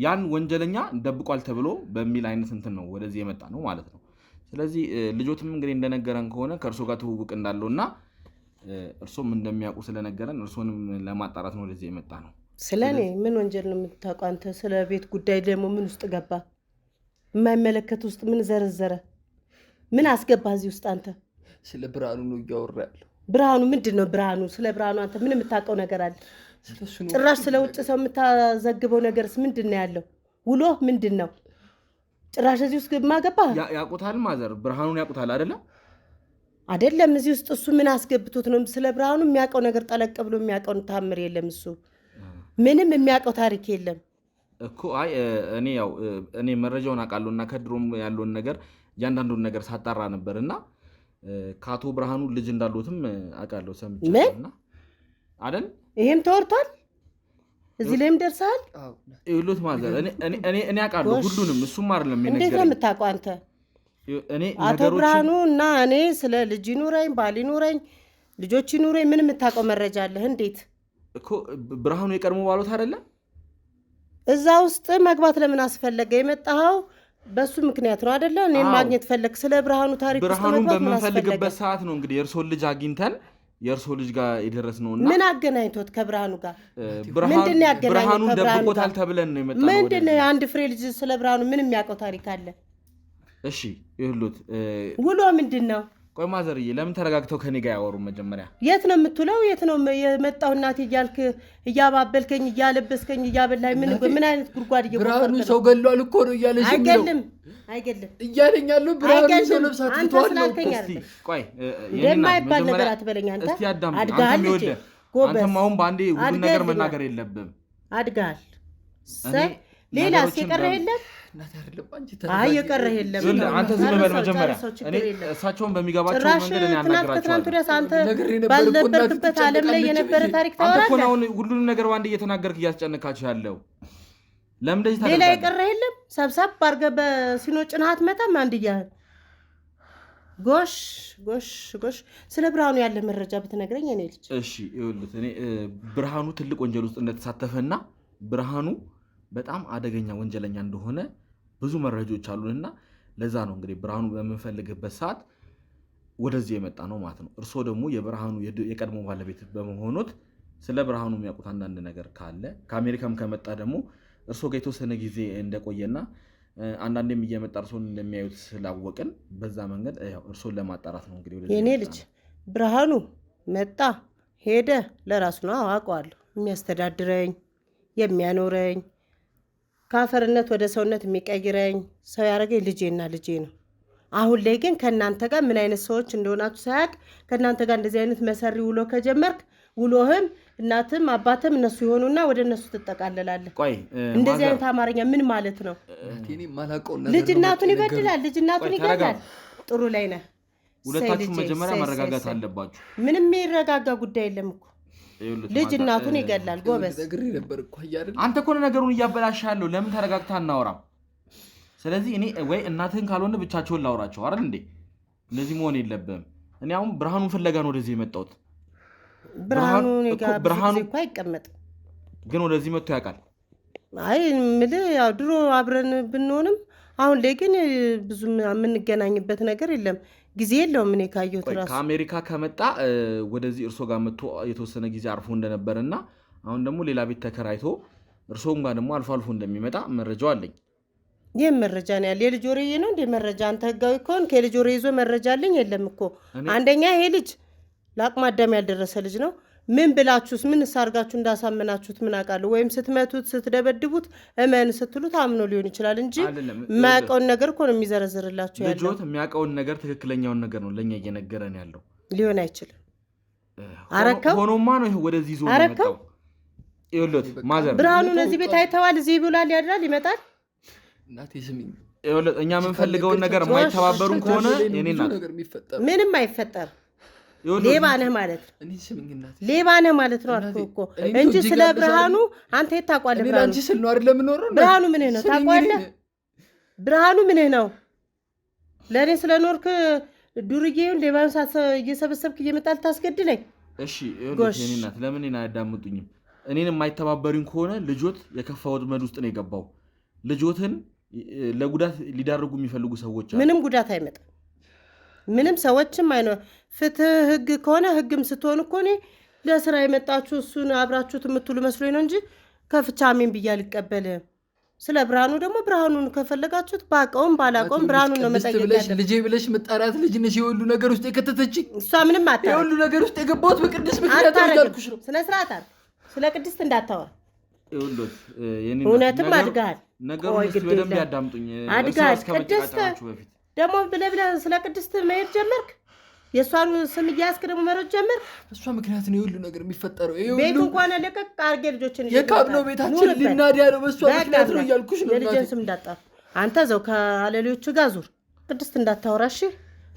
ያን ወንጀለኛ ደብቋል ተብሎ በሚል አይነት እንትን ነው ወደዚህ የመጣ ነው ማለት ነው። ስለዚህ ልጆትም እንግዲህ እንደነገረን ከሆነ ከእርሶ ጋር ትውውቅ እንዳለውና እርሶም እንደሚያውቁ ስለነገረን እርሶንም ለማጣራት ነው ወደዚህ የመጣ ነው። ስለኔ ምን ወንጀል ነው የምታውቀው አንተ? ስለ ቤት ጉዳይ ደግሞ ምን ውስጥ ገባ? የማይመለከት ውስጥ ምን ዘረዘረ? ምን አስገባ እዚህ ውስጥ አንተ? ስለ ብርሃኑ ነው እያወራ ያለው። ብርሃኑ ምንድን ነው? ብርሃኑ ስለ ብርሃኑ አንተ ምን የምታውቀው ነገር አለ? ጭራሽ ስለ ውጭ ሰው የምታዘግበው ነገርስ ምንድን ነው ያለው? ውሎ ምንድን ነው? ጭራሽ እዚህ ውስጥ ማገባ ያውቁታል። ማዘር ብርሃኑን ያውቁታል አይደለም? አይደለም። እዚህ ውስጥ እሱ ምን አስገብቶት ነው? ስለ ብርሃኑ የሚያውቀው ነገር ጠለቅ ብሎ የሚያውቀው ታምር የለም። እሱ ምንም የሚያውቀው ታሪክ የለም እኮ። አይ እኔ መረጃውን አውቃለሁ እና ከድሮም ያለውን ነገር እያንዳንዱን ነገር ሳጣራ ነበርና ከአቶ ብርሃኑ ልጅ እንዳሉትም አውቃለሁ ሰምቻለሁና አይደል? ይሄም ተወርቷል። እዚህ ላይም ደርሰሃል። ይሉት ማዘር እኔ አውቃለሁ ሁሉንም። እሱም አይደለም የሚነገረኝ። እንዴት ነው የምታውቀው አንተ? አቶ ብርሃኑ እና እኔ ስለ ልጅ ይኑረኝ ባል ይኑረኝ ልጆች ይኑረኝ ምን የምታውቀው መረጃ አለህ? እንዴት እኮ ብርሃኑ የቀድሞ ባሎት አይደለም? እዛ ውስጥ መግባት ለምን አስፈለገ? የመጣኸው በሱ ምክንያት ነው አይደለ? እኔን ማግኘት ፈለግ። ስለ ብርሃኑ ታሪክ ውስጥ መግባት ምን አስፈለገ? በምንፈልግበት ሰዓት ነው እንግዲህ የእርሶን ልጅ አግኝተን የእርሶ ልጅ ጋር የደረስነውና ምን አገናኝቶት ከብርሃኑ ጋር? ምንድነው ያገናኘው? ብርሃኑን ደብቆታል ተብለን ነው የመጣነው። ምንድነው አንድ ፍሬ ልጅ ስለ ብርሃኑ ምን የሚያውቀው ታሪክ አለ? እሺ ይሁሉት ውሎ ምንድነው? ቆይ ማዘርዬ ለምን ተረጋግተው ከኔ ጋር ያወሩ? መጀመሪያ የት ነው የምትውለው? የት ነው የመጣው? እናቴ እያልክ እያባበልከኝ እያለበስከኝ እያበላኝ ምን አይነት ጉድጓድ ብርሃኑ ሰው ገሏል እኮ ነው እያለሽ ነው። አይገለም እያለኝ ያለው ብርሃኑ ሰው ነብስ አጥፍቷል ነው። እስቲ ቆይ የማይባል ነገር አትበለኝ አንተ። እስቲ አዳም አንተም አሁን በአንዴ ሁሉ ነገር መናገር የለብም። አድጋል ሌላ ሲቀረ የለም። አይ የቀረህ የለም። አንተ ዝም በል መጀመሪያ። እኔ እሳቸውን በሚገባቸው መንገድ እኔ አናግራቸዋለሁ። አንተ ባልነበርክበት ዓለም ላይ የነበረ ታሪክ ታወራለህ። አንተ እኮ አሁን ሁሉንም ነገር በአንድ እየተናገርክ እያስጨነካቸው ያለው ለምን እንደዚህ ታደርጋለህ? ሌላ የቀረህ የለም። ሰብሰብ አድርገህ በሲኖ ጭንሃት መጣም አንድያህን ጎሽ ጎሽ ጎሽ። ስለ ብርሃኑ ያለ መረጃ ብትነግረኝ እኔ ልጅ። እሺ ይኸውልህ እኔ ብርሃኑ ትልቅ ወንጀል ውስጥ እንደተሳተፈና ብርሃኑ በጣም አደገኛ ወንጀለኛ እንደሆነ ብዙ መረጃዎች አሉንና ለዛ ነው እንግዲህ ብርሃኑ በምንፈልግበት ሰዓት ወደዚህ የመጣ ነው ማለት ነው። እርስዎ ደግሞ የብርሃኑ የቀድሞ ባለቤት በመሆኑት ስለ ብርሃኑ የሚያውቁት አንዳንድ ነገር ካለ ከአሜሪካም ከመጣ ደግሞ እርስዎ ጋር የተወሰነ ጊዜ እንደቆየና አንዳንዴም እየመጣ እርስዎን እንደሚያዩት ስላወቅን በዛ መንገድ እርስዎን ለማጣራት ነው እንግዲህ ወደዚህ። የኔ ልጅ ብርሃኑ መጣ ሄደ ለራሱ ነው አውቀዋለሁ። የሚያስተዳድረኝ የሚያኖረኝ ከአፈርነት ወደ ሰውነት የሚቀይረኝ ሰው ያደረገኝ ልጄና ልጄ ነው። አሁን ላይ ግን ከእናንተ ጋር ምን አይነት ሰዎች እንደሆናችሁ ሳያውቅ ከእናንተ ጋር እንደዚህ አይነት መሰሪ ውሎ ከጀመርክ ውሎህም እናትም አባትም እነሱ ይሆኑና ወደ እነሱ ትጠቃለላለህ። እንደዚህ አይነት አማርኛ ምን ማለት ነው? ልጅ እናቱን ይበድላል፣ ልጅ እናቱን ይገላል። ጥሩ ላይ ነህ። ሁለታችሁም መጀመሪያ መረጋጋት አለባችሁ። ምንም የሚረጋጋ ጉዳይ የለም እኮ ልጅ እናቱን ይገላል። ጎበዝ አንተ እኮ ነገሩን እያበላሽ ያለው ለምን ተረጋግተህ አናወራም? ስለዚህ እኔ ወይ እናትህን ካልሆነ ብቻቸውን ላውራቸው አይደል እንዴ? እንደዚህ መሆን የለብህም። እኔ አሁን ብርሃኑን ፍለጋ ነው ወደዚህ የመጣሁት። ብርሃኑ እኮ አይቀመጥም፣ ግን ወደዚህ መጥቶ ያውቃል። አይ የምልህ ያው ድሮ አብረን ብንሆንም አሁን ላይ ግን ብዙ የምንገናኝበት ነገር የለም፣ ጊዜ የለውም። እኔ ካየሁት እራሱ ከአሜሪካ ከመጣ ወደዚህ እርሶ ጋር መጥቶ የተወሰነ ጊዜ አርፎ እንደነበረና አሁን ደግሞ ሌላ ቤት ተከራይቶ እርሶም ጋር ደግሞ አልፎ አልፎ እንደሚመጣ መረጃው አለኝ። ይህ መረጃ ነው ያለ። የልጅ ወሬ ነው እንደ መረጃ። አንተ ህጋዊ ከሆን ከልጅ ወሬ ይዞ መረጃ አለኝ የለም እኮ። አንደኛ ይሄ ልጅ ለአቅመ አዳም ያልደረሰ ልጅ ነው። ምን ብላችሁስ ምን ሳርጋችሁ እንዳሳመናችሁት ምን አውቃለሁ። ወይም ስትመቱት ስትደበድቡት እመን ስትሉት አምኖ ሊሆን ይችላል እንጂ የማያውቀውን ነገር እኮ ነው የሚዘረዝርላችሁ ያለው። ልጆት የሚያውቀውን ነገር ትክክለኛውን ነገር ነው ለኛ እየነገረን ያለው። ሊሆን አይችልም። አረከው ሆኖማ ነው ወደዚህ ዞር የመጣው። ይኸውልህ ማዘር ብርሃኑን እዚህ ቤት አይተዋል። እዚህ ይብላል ያድራል ይመጣል። እናቴ ስሚኝ፣ ይኸውልህ እኛ የምንፈልገውን ነገር የማይተባበሩን ከሆነ እኔ እናት ምንም አይፈጠር። ሌባ ነህ ማለት ነው። ሌባ ነህ ማለት ነው አልኩህ እኮ እንጂ ስለ ብርሃኑ አንተ የት ታውቃለህ? ብርሃኑ ምንህ ነው ታውቃለህ? ብርሃኑ ምንህ ነው? ለእኔ ስለኖርክ ዱርዬውን ሌባውን እየሰበሰብክ እየመጣ ልታስገድለኝ? እሺ ይኸውልህ እኔ እናት ለምን እኔን አያዳምጡኝም? እኔን የማይተባበሩኝ ከሆነ ልጆት የከፋ ወጥመድ ውስጥ ነው የገባው። ልጆትን ለጉዳት ሊዳርጉ የሚፈልጉ ሰዎች አሉ። ምንም ጉዳት አይመጣም። ምንም ሰዎችም አይኖር። ፍትህ ህግ ከሆነ ህግም ስትሆን እኮ እኔ ለስራ የመጣችሁ እሱን አብራችሁት የምትሉ መስሎኝ ነው እንጂ ከፍቻ አሜን ብዬ አልቀበልም። ስለ ብርሃኑ ደግሞ ብርሃኑን ከፈለጋችሁት ባቀውም ባላቀውም ብርሃኑን ነው መጠየቅ ያለብሽ። ልጄ ብለሽ መጣራት ልጅ ነሽ የሁሉ ነገር ውስጥ የከተተችኝ። እሷ ምንም አታውቅም። የሁሉ ነገር ውስጥ የገባሁት በቅድስት ምክንያት አልኩሽ ነው። ስነ ስርዓት አለ። ስለ ቅድስት እንዳታወራ። ይኸውልህ እውነትም አድጋል። ነገሩን በደንብ ያዳምጡኝ። አድጋል። ቅድስት ደግሞ ብለህ ስለ ቅድስት መሄድ ጀመርክ። የእሷን ስም እያያዝክ ደግሞ መሮጥ ጀመርክ። እሷ ምክንያት ነው የሁሉ ነገር የሚፈጠረው። ቤቱ እንኳን ለቀቅ አድርጌ ልጆችን የካብነው ቤታችን ሊናዲያ ነው በእሷ ምክንያት ነው እያልኩሽ ነው። የልጅን ስም እንዳጣር አንተ ዘው ከአለሌዎቹ ጋር ዙር። ቅድስት እንዳታወራሽ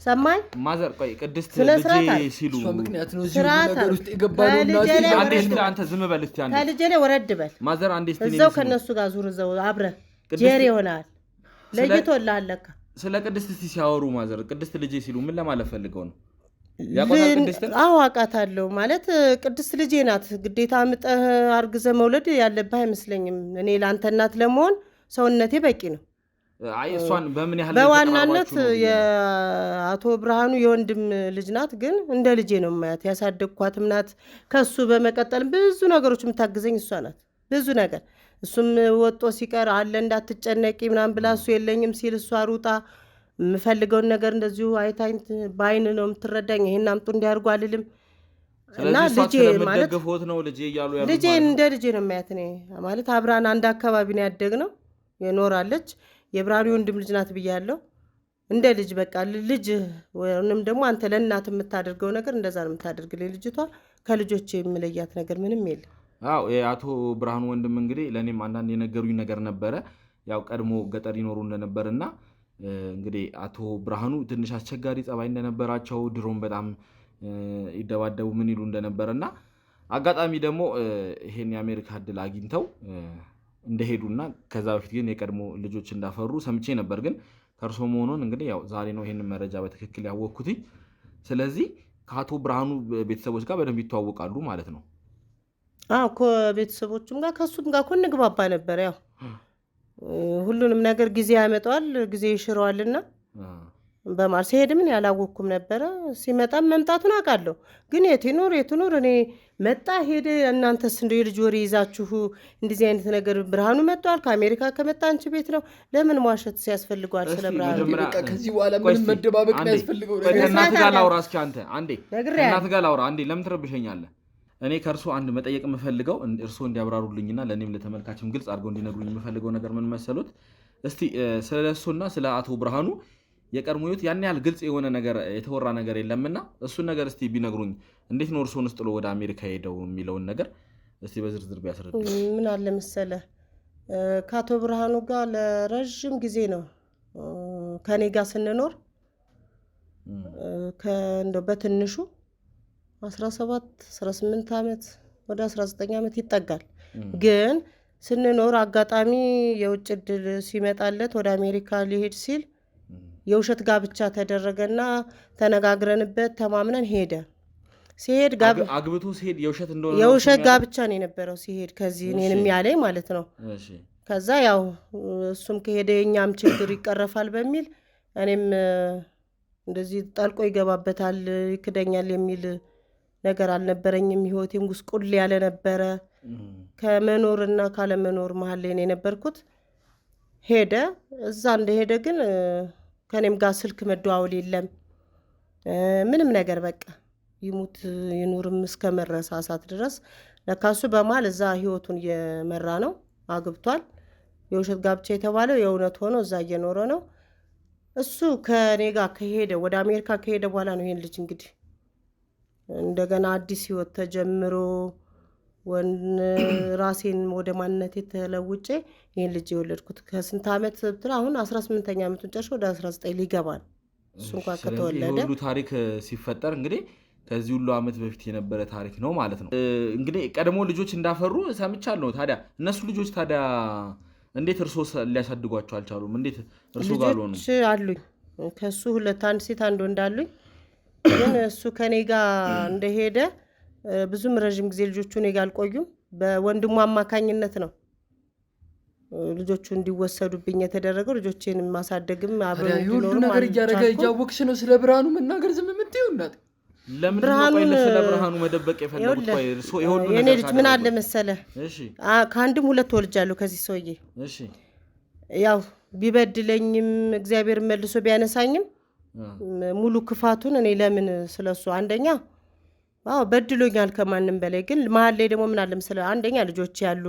ሰማኝ። ማዘር ቆይ ቅድስት ልጄ ሲሉ እሷ ምክንያት ነው እዚህ ነገር ውስጥ የገባው። አንዴ አንተ ዝም በል እስቲ። አንዴ ከልጄ ላይ ወረድ በል ማዘር። አንዴ እስቲ እዛው ከነሱ ጋር ዙር። እዛው አብረህ ጄሪ ይሆናል። ለይቶልሃል ለካ። ስለ ቅድስት እስቲ ሲያወሩ ማዘር ቅድስት ልጄ ሲሉ ምን ለማለት ፈልገው ነው? ያቋታል ቅድስት? አዎ አውቃታለሁ። ማለት ቅድስት ልጄ ናት። ግዴታ አምጠህ አርግዘህ መውለድ ያለብህ አይመስለኝም። እኔ ለአንተ እናት ለመሆን ሰውነቴ በቂ ነው። አይ እሷን በምን ያህል በዋናነት የአቶ ብርሃኑ የወንድም ልጅ ናት፣ ግን እንደ ልጄ ነው የማያት። ያሳደግኳትም ናት። ከሱ በመቀጠል ብዙ ነገሮች የምታግዘኝ እሷ ናት። ብዙ ነገር እሱም ወጦ ሲቀር አለ እንዳትጨነቂ ምናምን ብላ እሱ የለኝም ሲል እሷ ሩጣ የምፈልገውን ነገር እንደዚሁ አይታኝ በአይን ነው የምትረዳኝ። ይሄን አምጡ እንዲያርጉ አልልም። እና ልጄ ማለት ነው ልጄ እያሉ ያሉ ልጄ እንደ ልጄ ነው የማያት። እኔ ማለት አብራን አንድ አካባቢ ነው ያደግነው። የኖራለች የብርሃኑ ወንድም ልጅ ናት ብያለሁ። እንደ ልጅ በቃ ልጅ ወይንም ደግሞ አንተ ለእናት የምታደርገው ነገር እንደዛ ነው የምታደርግልኝ ልጅቷ። ከልጆች የምለያት ነገር ምንም የለም። አዎ የአቶ ብርሃኑ ወንድም እንግዲህ ለእኔም አንዳንድ የነገሩኝ ነገር ነበረ። ያው ቀድሞ ገጠር ይኖሩ እንደነበርና እንግዲህ አቶ ብርሃኑ ትንሽ አስቸጋሪ ጸባይ እንደነበራቸው ድሮም በጣም ይደባደቡ ምን ይሉ እንደነበርና አጋጣሚ ደግሞ ይሄን የአሜሪካ እድል አግኝተው እንደሄዱና ከዛ በፊት ግን የቀድሞ ልጆች እንዳፈሩ ሰምቼ ነበር። ግን ከእርሶ መሆኑን እንግዲህ ያው ዛሬ ነው ይሄንን መረጃ በትክክል ያወቅኩት። ስለዚህ ከአቶ ብርሃኑ ቤተሰቦች ጋር በደንብ ይተዋወቃሉ ማለት ነው? አዎ ከቤተሰቦቹም ጋር ከሱም ጋር እኮ እንግባባ ነበር። ያው ሁሉንም ነገር ጊዜ ያመጣዋል፣ ጊዜ ይሽረዋልና በማር ሲሄድ ምን ያላወቅኩም ነበረ። ሲመጣም መምጣቱን አውቃለሁ። ግን የትኖር እኔ መጣ ሄደ። እናንተስ እንደው የልጅ ወሬ ይዛችሁ እንደዚህ አይነት ነገር ብርሃኑ መጥቷል ከአሜሪካ ከመጣ አንቺ ቤት ነው ለምን ማሸት ሲያስፈልገዋል? ስለ ብርሃኑ በቃ ከዚህ በኋላ ምንም መደባበቅ ነው ያስፈልገው። ከእናትህ ጋር ላውራ እስኪ አንተ አንዴ ከእናትህ ጋር ላውራ አንዴ። ለምን ትረብሸኛለህ? እኔ ከእርሶ አንድ መጠየቅ የምፈልገው እርሶ እንዲያብራሩልኝና ለእኔም ለተመልካችም ግልጽ አድርገው እንዲነግሩኝ የምፈልገው ነገር ምን መሰሉት? እስቲ ስለ እሱና ስለ አቶ ብርሃኑ የቀድሞ ህይወት ያን ያህል ግልጽ የሆነ ነገር የተወራ ነገር የለምና እሱን ነገር እስቲ ቢነግሩኝ እንዴት ነው እርሶን ጥሎ ወደ አሜሪካ ሄደው የሚለውን ነገር እስቲ በዝርዝር ቢያስረዱ። ምን አለ መሰለህ ከአቶ ብርሃኑ ጋር ለረጅም ጊዜ ነው ከኔ ጋር ስንኖር ከእንደው በትንሹ 17 18 ዓመት ወደ 19 ዓመት ይጠጋል። ግን ስንኖር አጋጣሚ የውጭ ዕድል ሲመጣለት ወደ አሜሪካ ሊሄድ ሲል የውሸት ጋብቻ ተደረገና ተነጋግረንበት ተማምነን ሄደ። ሲሄድ አግብቶ ሲሄድ የውሸት እንደሆነ የውሸት ጋብቻ ነው የነበረው ሲሄድ ከዚህ እኔንም ያለኝ ማለት ነው። ከዛ ያው እሱም ከሄደ የኛም ችግር ይቀረፋል በሚል እኔም እንደዚህ ጣልቆ ይገባበታል ይክደኛል የሚል ነገር አልነበረኝም። ህይወቴም ጉስቁል ያለ ነበረ። ከመኖርና ካለመኖር መሃል ላይ ነው የነበርኩት። ሄደ። እዛ እንደሄደ ግን ከኔም ጋር ስልክ መደዋወል የለም ምንም ነገር በቃ ይሙት ይኑርም እስከ መረሳሳት ድረስ ለካሱ በማል እዛ ህይወቱን እየመራ ነው። አግብቷል። የውሸት ጋብቻ የተባለው የእውነት ሆኖ እዛ እየኖረ ነው። እሱ ከኔ ጋር ከሄደ ወደ አሜሪካ ከሄደ በኋላ ነው ይሄን ልጅ እንግዲህ እንደገና አዲስ ህይወት ተጀምሮ ራሴን ወደ ማንነቴ ተለውጬ ይሄን ልጅ የወለድኩት ከስንት ዓመት ብትል አሁን 18ኛ ዓመቱን ጨርሶ ወደ 19 ሊገባል። እሱ እንኳን ከተወለደ ሁሉ ታሪክ ሲፈጠር እንግዲህ ከዚህ ሁሉ ዓመት በፊት የነበረ ታሪክ ነው ማለት ነው። እንግዲህ ቀድሞ ልጆች እንዳፈሩ ሰምቻለሁ። ታዲያ እነሱ ልጆች ታዲያ እንዴት እርሶ ሊያሳድጓቸው አልቻሉም? እንዴት እርሶ ጋር ሆኑ? ልጆች አሉኝ ከሱ ሁለት አንድ ሴት አንድ ወንድ አሉኝ። ግን እሱ ከኔ ጋር እንደሄደ ብዙም ረጅም ጊዜ ልጆቹ እኔ ጋር አልቆዩም። በወንድሙ አማካኝነት ነው ልጆቹ እንዲወሰዱብኝ የተደረገው። ልጆቼን ማሳደግም አብረን እንዲኖሩ ነገር እያደረገ እያወቅሽ ነው ስለ ብርሃኑ መናገር ዝም የምትይው እናት? ለምን ነው ስለ ብርሃኑ መደበቅ የፈለጉት? ቆይ እርሶ ይሁን ነገር እኔ ልጅ ምን አለ መሰለህ ከአንድም ሁለት ወልጃለሁ ከዚህ ሰውዬ። ያው ቢበድለኝም እግዚአብሔር መልሶ ቢያነሳኝም ሙሉ ክፋቱን እኔ ለምን ስለሱ አንደኛ በድሎኛል ከማንም በላይ። ግን መሀል ላይ ደግሞ ምን አለ መሰለህ አንደኛ ልጆች ያሉ፣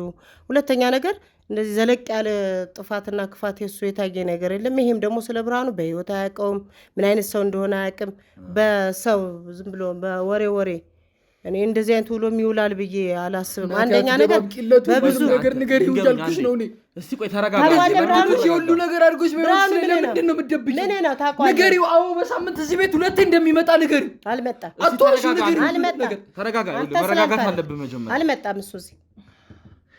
ሁለተኛ ነገር እንደዚህ ዘለቅ ያለ ጥፋትና ክፋት የሱ የታየ ነገር የለም። ይሄም ደግሞ ስለ ብርሃኑ በህይወት አያውቀውም። ምን አይነት ሰው እንደሆነ አያውቅም። በሰው ዝም ብሎ በወሬ እኔ እንደዚህ አይነት ውሎ የሚውላል ብዬ አላስብም። አንደኛ ነገር በብዙ ነገር ነገር ይውላልኩሽ ነው። እኔ እስቲ ቆይ ተረጋጋ። ሁሉ ነገር አድርጎሽ ለምንድን ነው የምትደብቂው? ንገሪው። አዎ በሳምንት እዚህ ቤት ሁለቴ እንደሚመጣ ንገሪው። አልመጣም። ተረጋጋ። መረጋጋት አለብህ መጀመሪያ። አልመጣም እሱ እዚህ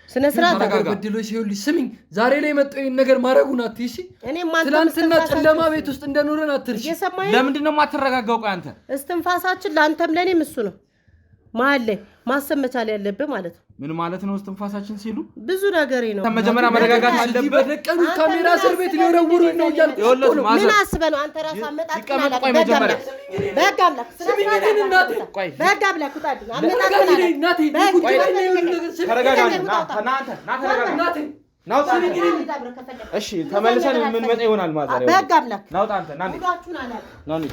ስነ ስርዓት በድሎሽ ይኸውልሽ ስሚኝ፣ ዛሬ ላይ መጣው ይሄን ነገር ማረጉን አትይሺ። ትናንትና ጨለማ ቤት ውስጥ እንደኖረን አትርሺ። ለምንድን ነው የማትረጋጋው? ቆይ አንተ እስትንፋሳችን ለአንተም ለኔም እሱ ነው መሀል ላይ ማሰብ መቻል ያለብህ ማለት ነው። ምን ማለት ነው እስትንፋሳችን ሲሉ? ብዙ ነገር ነው። መጀመሪያ መረጋጋት አለብህ። በደቀኑ ካሜራ ስር ቤት ሊወረውሩኝ ነው እያልኩ ምን አስበህ ነው አንተ ራስህ አመጣጥ ማለት? ቆይ መጀመሪያ በህግ አምላክ በህግ አምላክ ውጣልኝ። እሺ ተመልሰን የምንመጣ ይሆናል ማለት ነው። በህግ አምላክ ናውጣ አንተ ናኒ